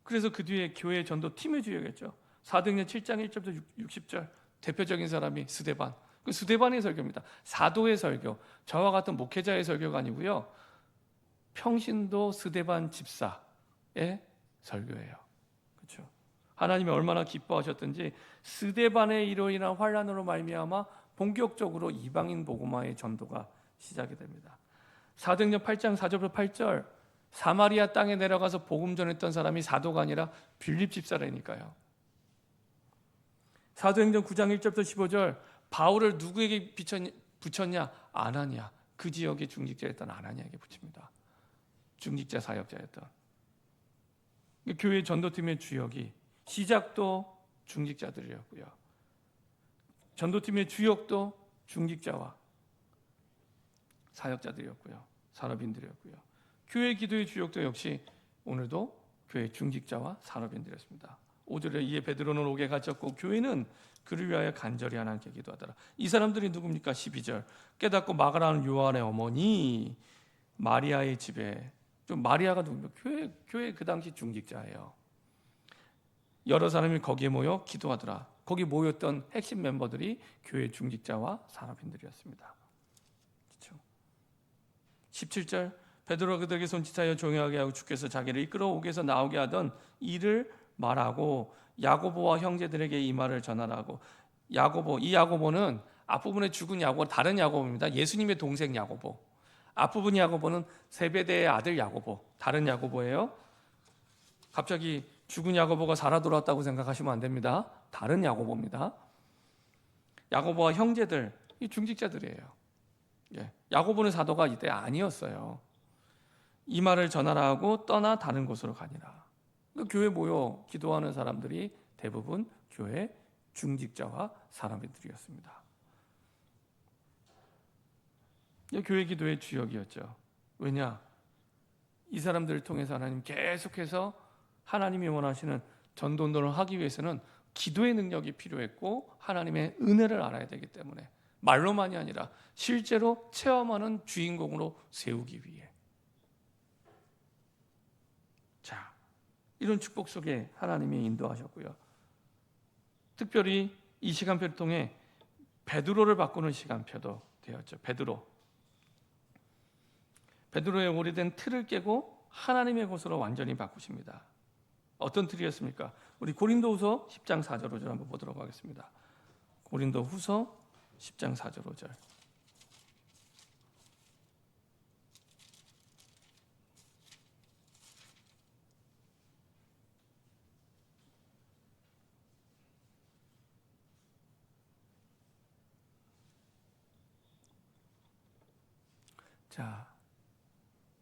그래서 그 뒤에 교회 전도 팀의 주역이었죠. 사도행전 7장 1절부터 60절 대표적인 사람이 스데반. 그 스데반의 설교입니다. 사도의 설교. 저와 같은 목회자의 설교가 아니고요. 평신도 스데반 집사의 설교예요. 그렇죠? 하나님이 얼마나 기뻐하셨든지 스데반의 일로 인한 환난으로 말미암아 본격적으로 이방인 복음화의 전도가 시작이 됩니다. 사도행전 8장 4절부터 8절 사마리아 땅에 내려가서 복음 전했던 사람이 사도가 아니라 빌립 집사라니까요. 사도행전 9장 1절부터 15절, 바울을 누구에게 붙였냐? 아나니아, 그 지역의 중직자였던 아나니아에게 붙입니다. 중직자 사역자였던. 교회 전도팀의 주역이 시작도 중직자들이었고요. 전도팀의 주역도 중직자와 사역자들이었고요. 산업인들이었고요. 교회 기도의 주역도 역시 오늘도 교회 중직자와 산업인들이었습니다. 5절에 이에 베드로는 옥에 갇혔고 교회는 그를 위하여 간절히 하나님께 기도하더라. 이 사람들이 누굽니까? 12절 깨닫고 마가라는 요한의 어머니 마리아의 집에, 좀 마리아가 누굽니까? 교회 그 당시 중직자예요. 여러 사람이 거기에 모여 기도하더라. 거기 모였던 핵심 멤버들이 교회 중직자와 산업인들이었습니다. 그렇죠? 17절 베드로가 그들에게 손짓하여 조용하게 하고 주께서 자기를 이끌어 옥에서 나오게 하던 일을 말하고 야고보와 형제들에게 이 말을 전하라고. 야고보, 이 야고보는 앞부분에 죽은 야고보, 다른 야고보입니다. 예수님의 동생 야고보. 앞부분 야고보는 세베대의 아들 야고보, 다른 야고보예요. 갑자기 죽은 야고보가 살아 돌아왔다고 생각하시면 안 됩니다. 다른 야고보입니다. 야고보와 형제들, 이 중직자들이에요. 야고보는 사도가 이때 아니었어요. 이 말을 전하라 하고 떠나 다른 곳으로 가니라. 그러니까 교회 모여 기도하는 사람들이 대부분 교회 중직자와 사람들이었습니다. 교회 기도의 주역이었죠. 왜냐? 이 사람들을 통해서 하나님 계속해서 하나님이 원하시는 전도운동을 하기 위해서는 기도의 능력이 필요했고 하나님의 은혜를 알아야 되기 때문에 말로만이 아니라 실제로 체험하는 주인공으로 세우기 위해. 자, 이런 축복 속에 하나님이 인도하셨고요. 특별히 이 시간표를 통해 베드로를 바꾸는 시간표도 되었죠. 베드로의 오래된 틀을 깨고 하나님의 곳으로 완전히 바꾸십니다. 어떤 틀이었습니까? 우리 고린도후서 10장 4절 5절 한번 보도록 하겠습니다. 고린도후서 10장 4절 5절. 자,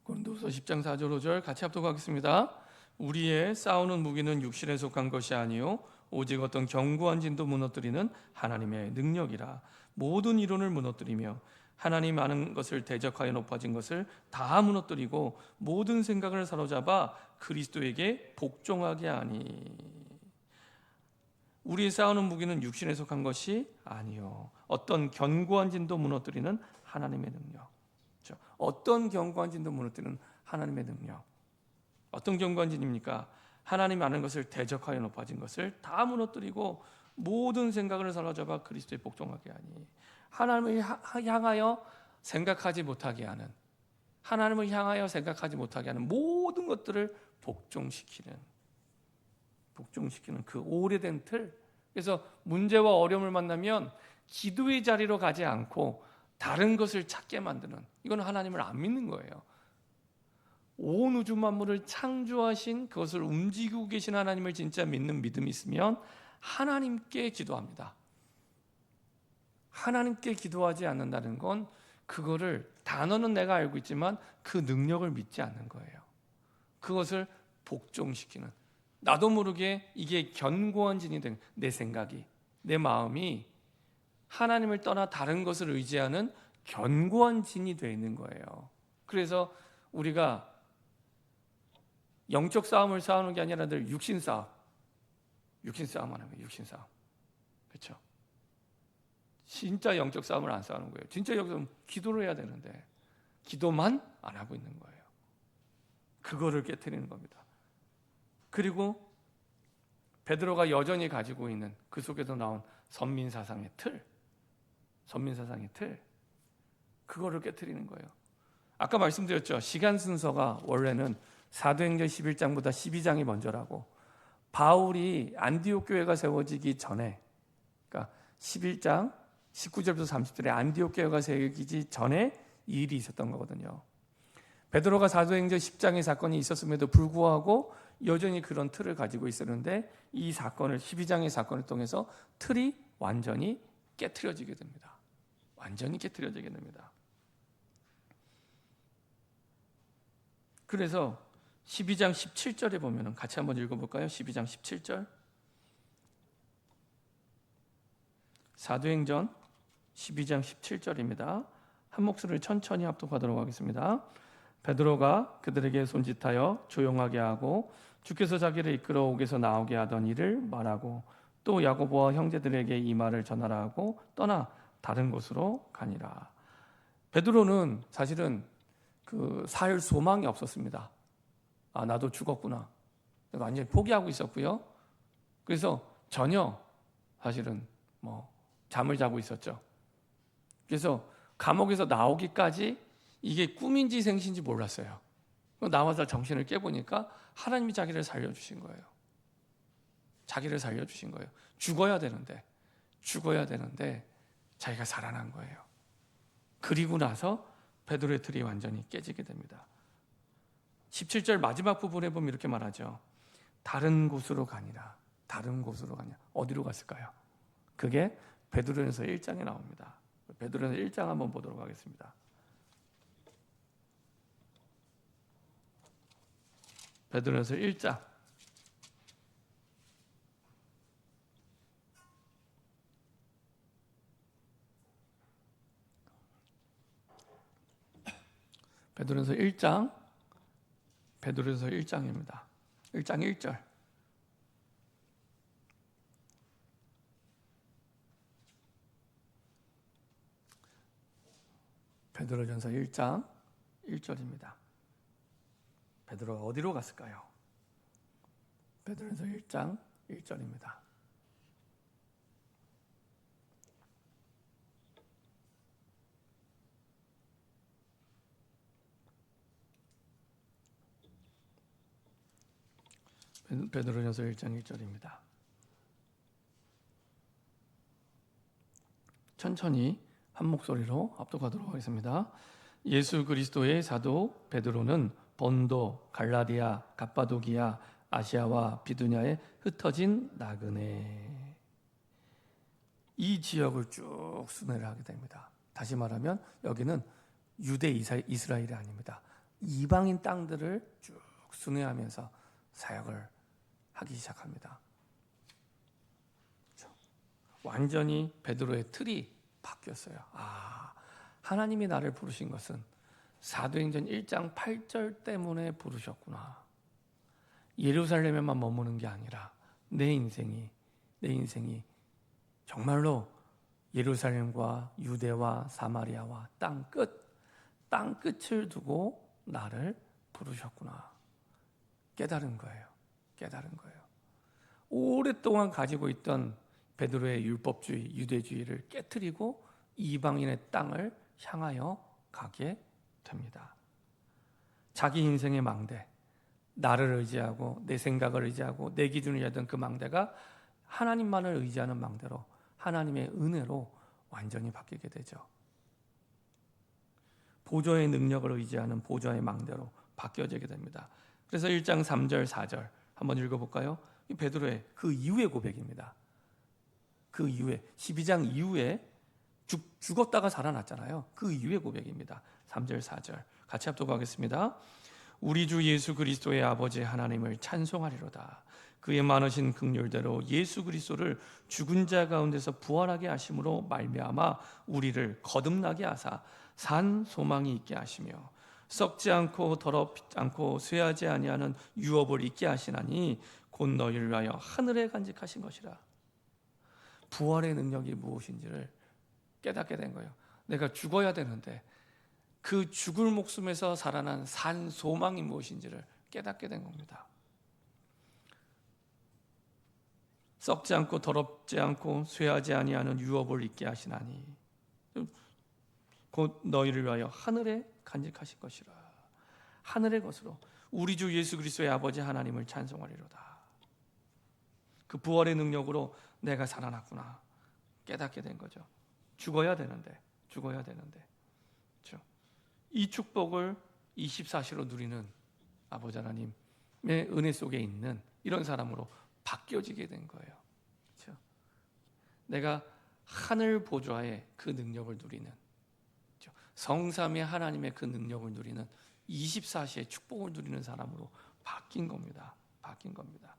고린도후서 10장 4절 5절 같이 합독 하겠습니다. 우리의 싸우는 무기는 육신에 속한 것이 아니요 오직 어떤 견고한 진도 무너뜨리는 하나님의 능력이라. 모든 이론을 무너뜨리며 하나님 아는 것을 대적하여 높아진 것을 다 무너뜨리고 모든 생각을 사로잡아 그리스도에게 복종하게 하니. 우리의 싸우는 무기는 육신에 속한 것이 아니요 어떤 견고한 진도 무너뜨리는 하나님의 능력. 어떤 견고한 진도 무너뜨리는 하나님의 능력. 어떤 견고한 진입니까? 하나님 아는 것을 대적하여 높아진 것을 다 무너뜨리고 모든 생각을 사로잡아 그리스도에 복종하게 하니. 하나님을 향하여 생각하지 못하게 하는, 하나님을 향하여 생각하지 못하게 하는 모든 것들을 복종시키는 그 오래된 틀. 그래서 문제와 어려움을 만나면 기도의 자리로 가지 않고 다른 것을 찾게 만드는, 이건 하나님을 안 믿는 거예요. 온 우주 만물을 창조하신, 그것을 움직이고 계신 하나님을 진짜 믿는 믿음이 있으면 하나님께 기도합니다. 하나님께 기도하지 않는다는 건 그거를, 단어는 내가 알고 있지만 그 능력을 믿지 않는 거예요. 그것을 복종시키는, 나도 모르게 이게 견고한 진이 된, 내 생각이, 내 마음이 하나님을 떠나 다른 것을 의지하는 견고한 진이 되어 있는 거예요. 그래서 우리가 영적 싸움을 싸우는 게 아니라 늘 육신 싸움 하는 거예요. 육신 싸움. 그렇죠? 진짜 영적 싸움을 안 싸우는 거예요. 진짜 영적 싸움은 기도를 해야 되는데 기도만 안 하고 있는 거예요. 그거를 깨트리는 겁니다. 그리고 베드로가 여전히 가지고 있는 그 속에서 나온 선민사상의 틀, 그거를 깨트리는 거예요. 아까 말씀드렸죠. 시간 순서가 원래는 사도행전 11장보다 12장이 먼저라고. 바울이 안디옥 교회가 세워지기 전에, 그러니까 11장 19절부터 30절에 안디옥 교회가 세워지기 전에 이 일이 있었던 거거든요. 베드로가 사도행전 10장의 사건이 있었음에도 불구하고 여전히 그런 틀을 가지고 있었는데 이 사건을 12장의 사건을 통해서 틀이 완전히 깨트려지게 됩니다. 완전히 깨트려지게 됩니다. 그래서 12장 17절에 보면 같이 한번 읽어볼까요? 12장 17절 사도행전 12장 17절입니다. 한 목소리를 천천히 합독하도록 하겠습니다. 베드로가 그들에게 손짓하여 조용하게 하고 주께서 자기를 이끌어 옥에서 나오게 하던 일을 말하고 또 야고보와 형제들에게 이 말을 전하라 하고 떠나 다른 곳으로 가니라. 베드로는 사실은 살 소망이 없었습니다. 아, 나도 죽었구나. 완전히 포기하고 있었고요. 그래서 전혀 사실은 잠을 자고 있었죠. 그래서 감옥에서 나오기까지 이게 꿈인지 생신지 몰랐어요. 나와서 정신을 깨보니까 하나님이 자기를 살려주신 거예요. 자기를 살려주신 거예요. 죽어야 되는데 자기가 살아난 거예요. 그리고 나서 베드로의 틀이 완전히 깨지게 됩니다. 17절 마지막 부분에 보면 이렇게 말하죠. 다른 곳으로 가니라. 다른 곳으로 가냐. 어디로 갔을까요? 그게 베드로전서 1장에 나옵니다. 베드로전서 1장 한번 보도록 하겠습니다. 베드로전서 1장 베드로전서 1장입니다. 1장 1절 베드로전서 1장 1절입니다. 베드로가 어디로 갔을까요? 베드로전서 1장 1절입니다. 베드로전서 1장 1절입니다. 천천히 한 목소리로 합독하도록 하겠습니다. 예수 그리스도의 사도 베드로는 본도, 갈라디아, 갑바도기아, 아시아와 비두냐에 흩어진 나그네 이 지역을 쭉 순회를 하게 됩니다. 다시 말하면 여기는 유대 이스라엘이 아닙니다. 이방인 땅들을 쭉 순회하면서 사역을 하기 시작합니다. 완전히 베드로의 틀이 바뀌었어요. 아, 하나님이 나를 부르신 것은 사도행전 1장 8절 때문에 부르셨구나. 예루살렘에만 머무는 게 아니라 내 인생이 정말로 예루살렘과 유대와 사마리아와 땅끝을 두고 나를 부르셨구나. 깨달은 거예요. 오랫동안 가지고 있던 베드로의 율법주의, 유대주의를 깨트리고 이방인의 땅을 향하여 가게 됩니다. 자기 인생의 망대, 나를 의지하고 내 생각을 의지하고 내 기준을 의지하던 그 망대가 하나님만을 의지하는 망대로 하나님의 은혜로 완전히 바뀌게 되죠. 보좌의 능력을 의지하는 보좌의 망대로 바뀌어지게 됩니다. 그래서 1장 3절 4절 한번 읽어볼까요? 이 베드로의 그 이후의 고백입니다. 그 이후에 12장 이후에 죽었다가 살아났잖아요. 그 이후의 고백입니다. 3절 4절 같이 합독하겠습니다. 우리 주 예수 그리스도의 아버지 하나님을 찬송하리로다. 그의 많으신 긍휼대로 예수 그리스도를 죽은 자 가운데서 부활하게 하심으로 말미암아 우리를 거듭나게 하사 산 소망이 있게 하시며 썩지 않고 더럽지 않고 쇠하지 아니하는 유업을 있게 하시나니 곧 너희를 위하여 하늘에 간직하신 것이라. 부활의 능력이 무엇인지를 깨닫게 된 거예요. 내가 죽어야 되는데 그 죽을 목숨에서 살아난 산 소망이 무엇인지를 깨닫게 된 겁니다. 썩지 않고 더럽지 않고 쇠하지 아니하는 유업을 있게 하시나니 곧 너희를 위하여 하늘에 간직하실 것이라. 하늘의 것으로 우리 주 예수 그리스도의 아버지 하나님을 찬송하리로다. 그 부활의 능력으로 내가 살아났구나 깨닫게 된 거죠. 죽어야 되는데 그렇죠? 이 축복을 24시로 누리는 아버지 하나님의 은혜 속에 있는 이런 사람으로 바뀌어지게 된 거예요. 그렇죠? 내가 하늘 보좌의 그 능력을 누리는, 그렇죠? 성삼위 하나님의 그 능력을 누리는 24시의 축복을 누리는 사람으로 바뀐 겁니다. 바뀐 겁니다.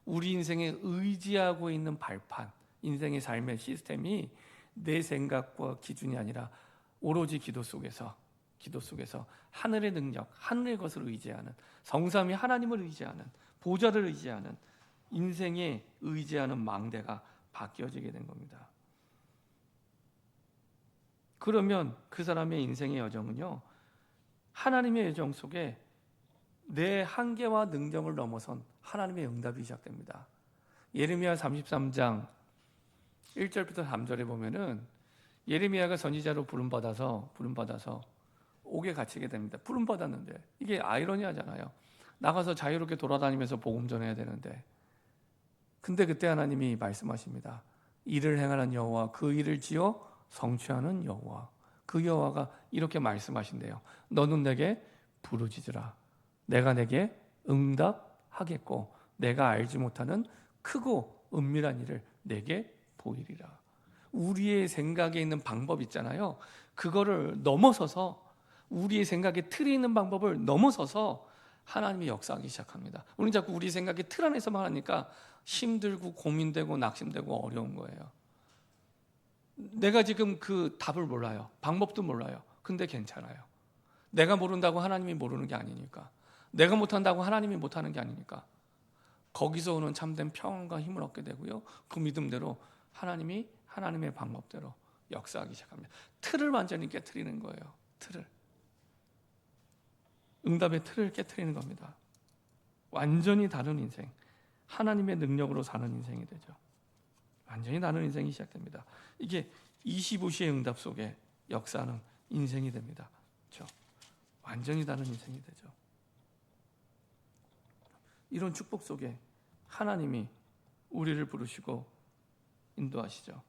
우리 인생에 의지하고 있는 발판, 인생의 삶의 시스템이 내 생각과 기준이 아니라 오로지 기도 속에서 하늘의 능력, 하늘의 것을 의지하는, 성삼위 하나님을 의지하는, 보좌를 의지하는 인생에 의지하는 망대가 바뀌어지게 된 겁니다. 그러면 그 사람의 인생의 여정은요, 하나님의 여정 속에 내 한계와 능력을 넘어선 하나님의 응답이 시작됩니다. 예레미야 33장 1절부터 3절에 보면은 예레미야가 선지자로 부름받아서 옥에 갇히게 됩니다. 부름받았는데, 이게 아이러니하잖아요. 나가서 자유롭게 돌아다니면서 복음 전해야 되는데, 근데 그때 하나님이 말씀하십니다. 이를 행하는 여호와, 그 일을 지어 성취하는 여호와, 그 여호와가 이렇게 말씀하신대요. 너는 내게 부르짖으라. 내가 내게 응답하겠고 내가 알지 못하는 크고 은밀한 일을 내게 보이리라. 우리의 생각에 있는 방법 있잖아요. 그거를 넘어서서, 우리의 생각에 틀이 있는 방법을 넘어서서 하나님이 역사하기 시작합니다. 우리는 자꾸 우리 생각의 틀 안에서만 하니까 힘들고 고민되고 낙심되고 어려운 거예요. 내가 지금 그 답을 몰라요. 방법도 몰라요. 근데 괜찮아요. 내가 모른다고 하나님이 모르는 게 아니니까, 내가 못한다고 하나님이 못하는 게 아니니까, 거기서 오는 참된 평안과 힘을 얻게 되고요, 그 믿음대로 하나님이 하나님의 방법대로 역사하기 시작합니다. 틀을 완전히 깨트리는 거예요. 틀을, 응답의 틀을 깨트리는 겁니다. 완전히 다른 인생, 하나님의 능력으로 사는 인생이 되죠. 완전히 다른 인생이 시작됩니다. 이게 25시의 응답 속에 역사하는 인생이 됩니다. 그렇죠? 완전히 다른 인생이 되죠. 이런 축복 속에 하나님이 우리를 부르시고 인도하시죠.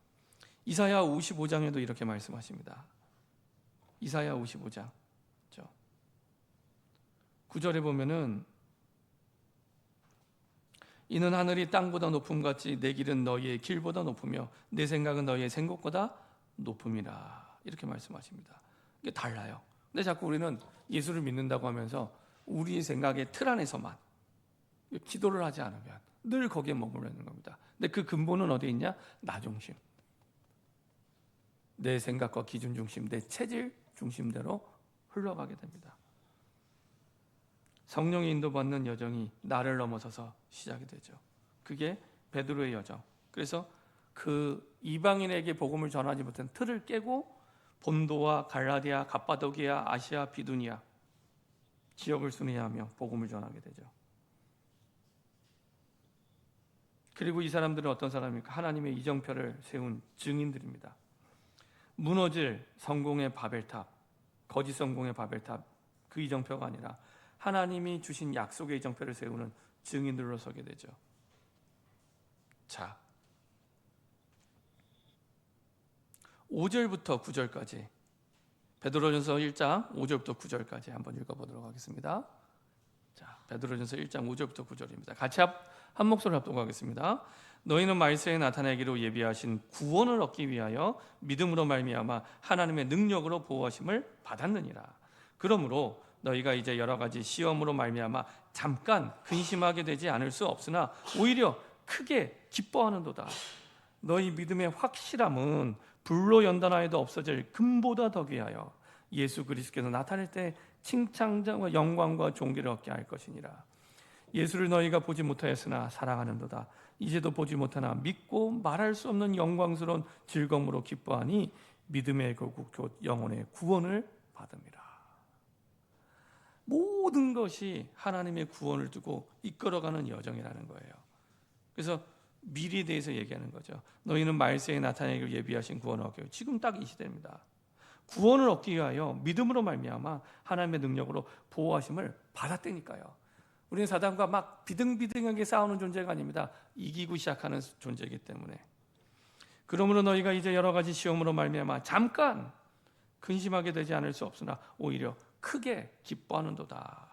이사야 55장에도 이렇게 말씀하십니다. 이사야 55장 9절에 보면은, 이는 하늘이 땅보다 높음같이 내 길은 너희의 길보다 높으며 내 생각은 너희의 생각보다 높음이라. 이렇게 말씀하십니다. 이게 달라요. 근데 자꾸 우리는 예수를 믿는다고 하면서 우리의 생각의 틀 안에서만, 기도를 하지 않으면 늘 거기에 머물러 있는 겁니다. 근데 그 근본은 어디에 있냐? 나 중심, 내 생각과 기준 중심, 내 체질 중심대로 흘러가게 됩니다. 성령의 인도받는 여정이 나를 넘어서서 시작이 되죠. 그게 베드로의 여정. 그래서 그 이방인에게 복음을 전하지 못한 틀을 깨고 본도와 갈라디아, 갑바도기아, 아시아, 비두니아 지역을 순회하며 복음을 전하게 되죠. 그리고 이 사람들은 어떤 사람입니까? 하나님의 이정표를 세운 증인들입니다. 무너질 성공의 바벨탑, 거짓 성공의 바벨탑, 그 이정표가 아니라 하나님이 주신 약속의 이정표를 세우는 증인들로 서게 되죠. 자, 5절부터 9절까지, 베드로전서 1장 5절부터 9절까지 한번 읽어보도록 하겠습니다. 자, 베드로전서 1장 5절부터 9절입니다. 같이 한 목소리로 합독하겠습니다. 너희는 말세에 나타내기로 예비하신 구원을 얻기 위하여 믿음으로 말미암아 하나님의 능력으로 보호하심을 받았느니라. 그러므로 너희가 이제 여러 가지 시험으로 말미암아 잠깐 근심하게 되지 않을 수 없으나 오히려 크게 기뻐하는도다. 너희 믿음의 확실함은 불로 연단하여도 없어질 금보다 더 귀하여 예수 그리스도께서 나타날 때 칭찬과 영광과 존귀를 얻게 할 것이니라. 예수를 너희가 보지 못하였으나 사랑하는도다. 이제도 보지 못하나 믿고 말할 수 없는 영광스러운 즐거움으로 기뻐하니 믿음의 결국 곧 영혼의 구원을 받음이라. 모든 것이 하나님의 구원을 두고 이끌어가는 여정이라는 거예요. 그래서 미래에 대해서 얘기하는 거죠. 너희는 말세에 나타내기를 예비하신 구원을 얻게. 지금 딱 이 시대입니다. 구원을 얻기 위하여 믿음으로 말미암아 하나님의 능력으로 보호하심을 받았다니까요. 우리는 사단과 막 비등비등하게 싸우는 존재가 아닙니다. 이기고 시작하는 존재이기 때문에. 그러므로 너희가 이제 여러 가지 시험으로 말미암아 잠깐 근심하게 되지 않을 수 없으나 오히려 크게 기뻐하는도다.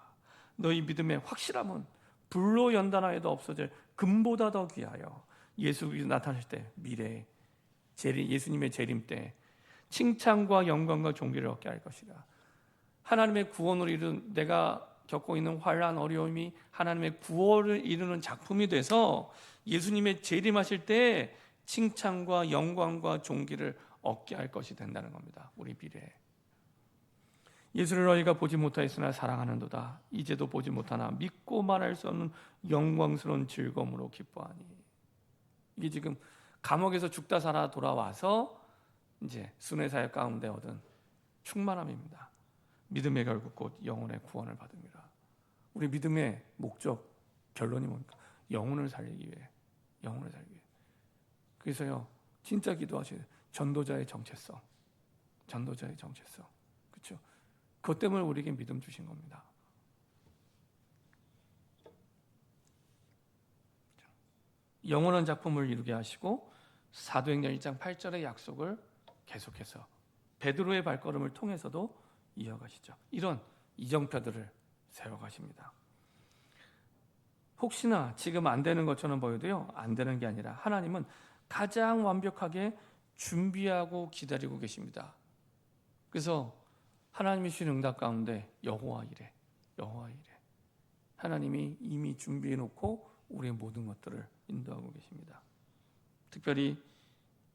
너희 믿음의 확실함은 불로 연단하여도 없어질 금보다 더 귀하여 예수 그리스도 나타나실 때 미래에 예수님의 재림 때 칭찬과 영광과 존귀를 얻게 할 것이라. 하나님의 구원을 이룬 내가 겪고 있는 환난 어려움이 하나님의 구원을 이루는 작품이 돼서 예수님의 재림하실 때 칭찬과 영광과 존귀를 얻게 할 것이 된다는 겁니다. 우리 미래에. 예수를 너희가 보지 못하였으나 사랑하는도다. 이제도 보지 못하나 믿고 말할 수 없는 영광스러운 즐거움으로 기뻐하니. 이게 지금 감옥에서 죽다 살아 돌아와서 이제 순회 사역 가운데 얻은 충만함입니다. 믿음의 결국 곧 영혼의 구원을 받음이라. 우리 믿음의 목적 결론이 뭡니까? 영혼을 살리기 위해. 영혼을 살리기 위해. 그래서요, 진짜 기도하시는 전도자의 정체성. 전도자의 정체성. 그렇죠? 그것 때문에 우리에게 믿음 주신 겁니다. 영원한 작품을 이루게 하시고 사도행전 1장 8절의 약속을 계속해서 베드로의 발걸음을 통해서도 이어가시죠. 이런 이정표들을 세워가십니다. 혹시나 지금 안 되는 것처럼 보여도요, 안 되는 게 아니라 하나님은 가장 완벽하게 준비하고 기다리고 계십니다. 그래서 하나님이 주신 응답 가운데 여호와 이레, 여호와 이레. 하나님이 이미 준비해 놓고 우리의 모든 것들을 인도하고 계십니다. 특별히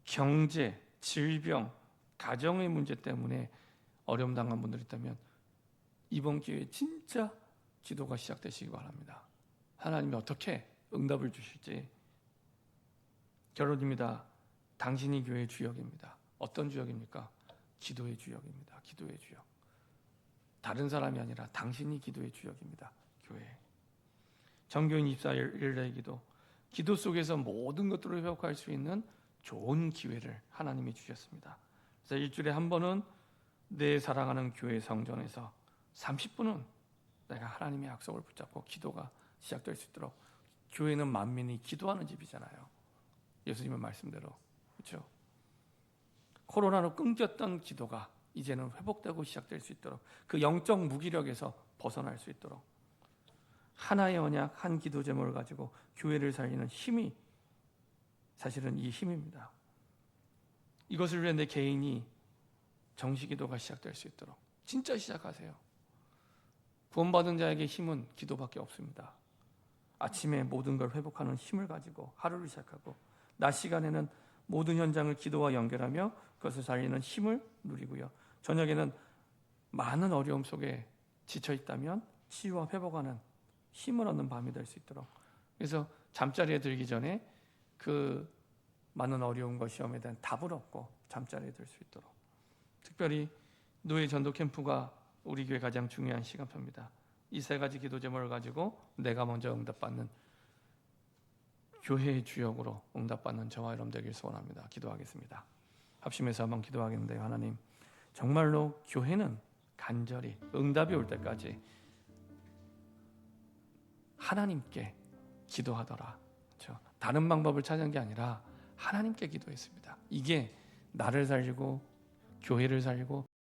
경제, 질병, 가정의 문제 때문에 어려움 당한 분들이 있다면 이번 기회에 진짜 기도가 시작되시기 바랍니다. 하나님이 어떻게 응답을 주실지. 결론입니다. 당신이 교회의 주역입니다. 어떤 주역입니까? 기도의 주역입니다. 기도의 주역. 다른 사람이 아니라 당신이 기도의 주역입니다. 교회. 정교인 24일의 기도. 기도 속에서 모든 것들을 회복할 수 있는 좋은 기회를 하나님이 주셨습니다. 그래서 일주일에 한 번은 내 사랑하는 교회 성전에서 30분은 내가 하나님의 약속을 붙잡고 기도가 시작될 수 있도록. 교회는 만민이 기도하는 집이잖아요. 예수님의 말씀대로. 그렇죠? 코로나로 끊겼던 기도가 이제는 회복되고 시작될 수 있도록, 그 영적 무기력에서 벗어날 수 있도록 하나의 언약, 한 기도 제목을 가지고 교회를 살리는 힘이 사실은 이 힘입니다. 이것을 위해 내 개인이 정시 기도가 시작될 수 있도록 진짜 시작하세요. 구원받은 자에게 힘은 기도밖에 없습니다. 아침에 모든 걸 회복하는 힘을 가지고 하루를 시작하고, 낮 시간에는 모든 현장을 기도와 연결하며 그것을 살리는 힘을 누리고요. 저녁에는 많은 어려움 속에 지쳐 있다면 치유와 회복하는 힘을 얻는 밤이 될 수 있도록. 그래서 잠자리에 들기 전에 그 많은 어려움과 시험에 대한 답을 얻고 잠자리에 들 수 있도록. 특별히 노예 전도 캠프가 우리 교회 가장 중요한 시간표입니다. 이 세 가지 기도 제목을 가지고 내가 먼저 응답받는 교회의 주역으로 응답받는 저와 여러분 되길 소원합니다. 기도하겠습니다. 합심해서 한번 기도하겠는데요. 하나님, 정말로 교회는 간절히 응답이 올 때까지 하나님께 기도하더라. 그렇죠? 다른 방법을 찾은 게 아니라 하나님께 기도했습니다. 이게 나를 살리고 교회를 살리고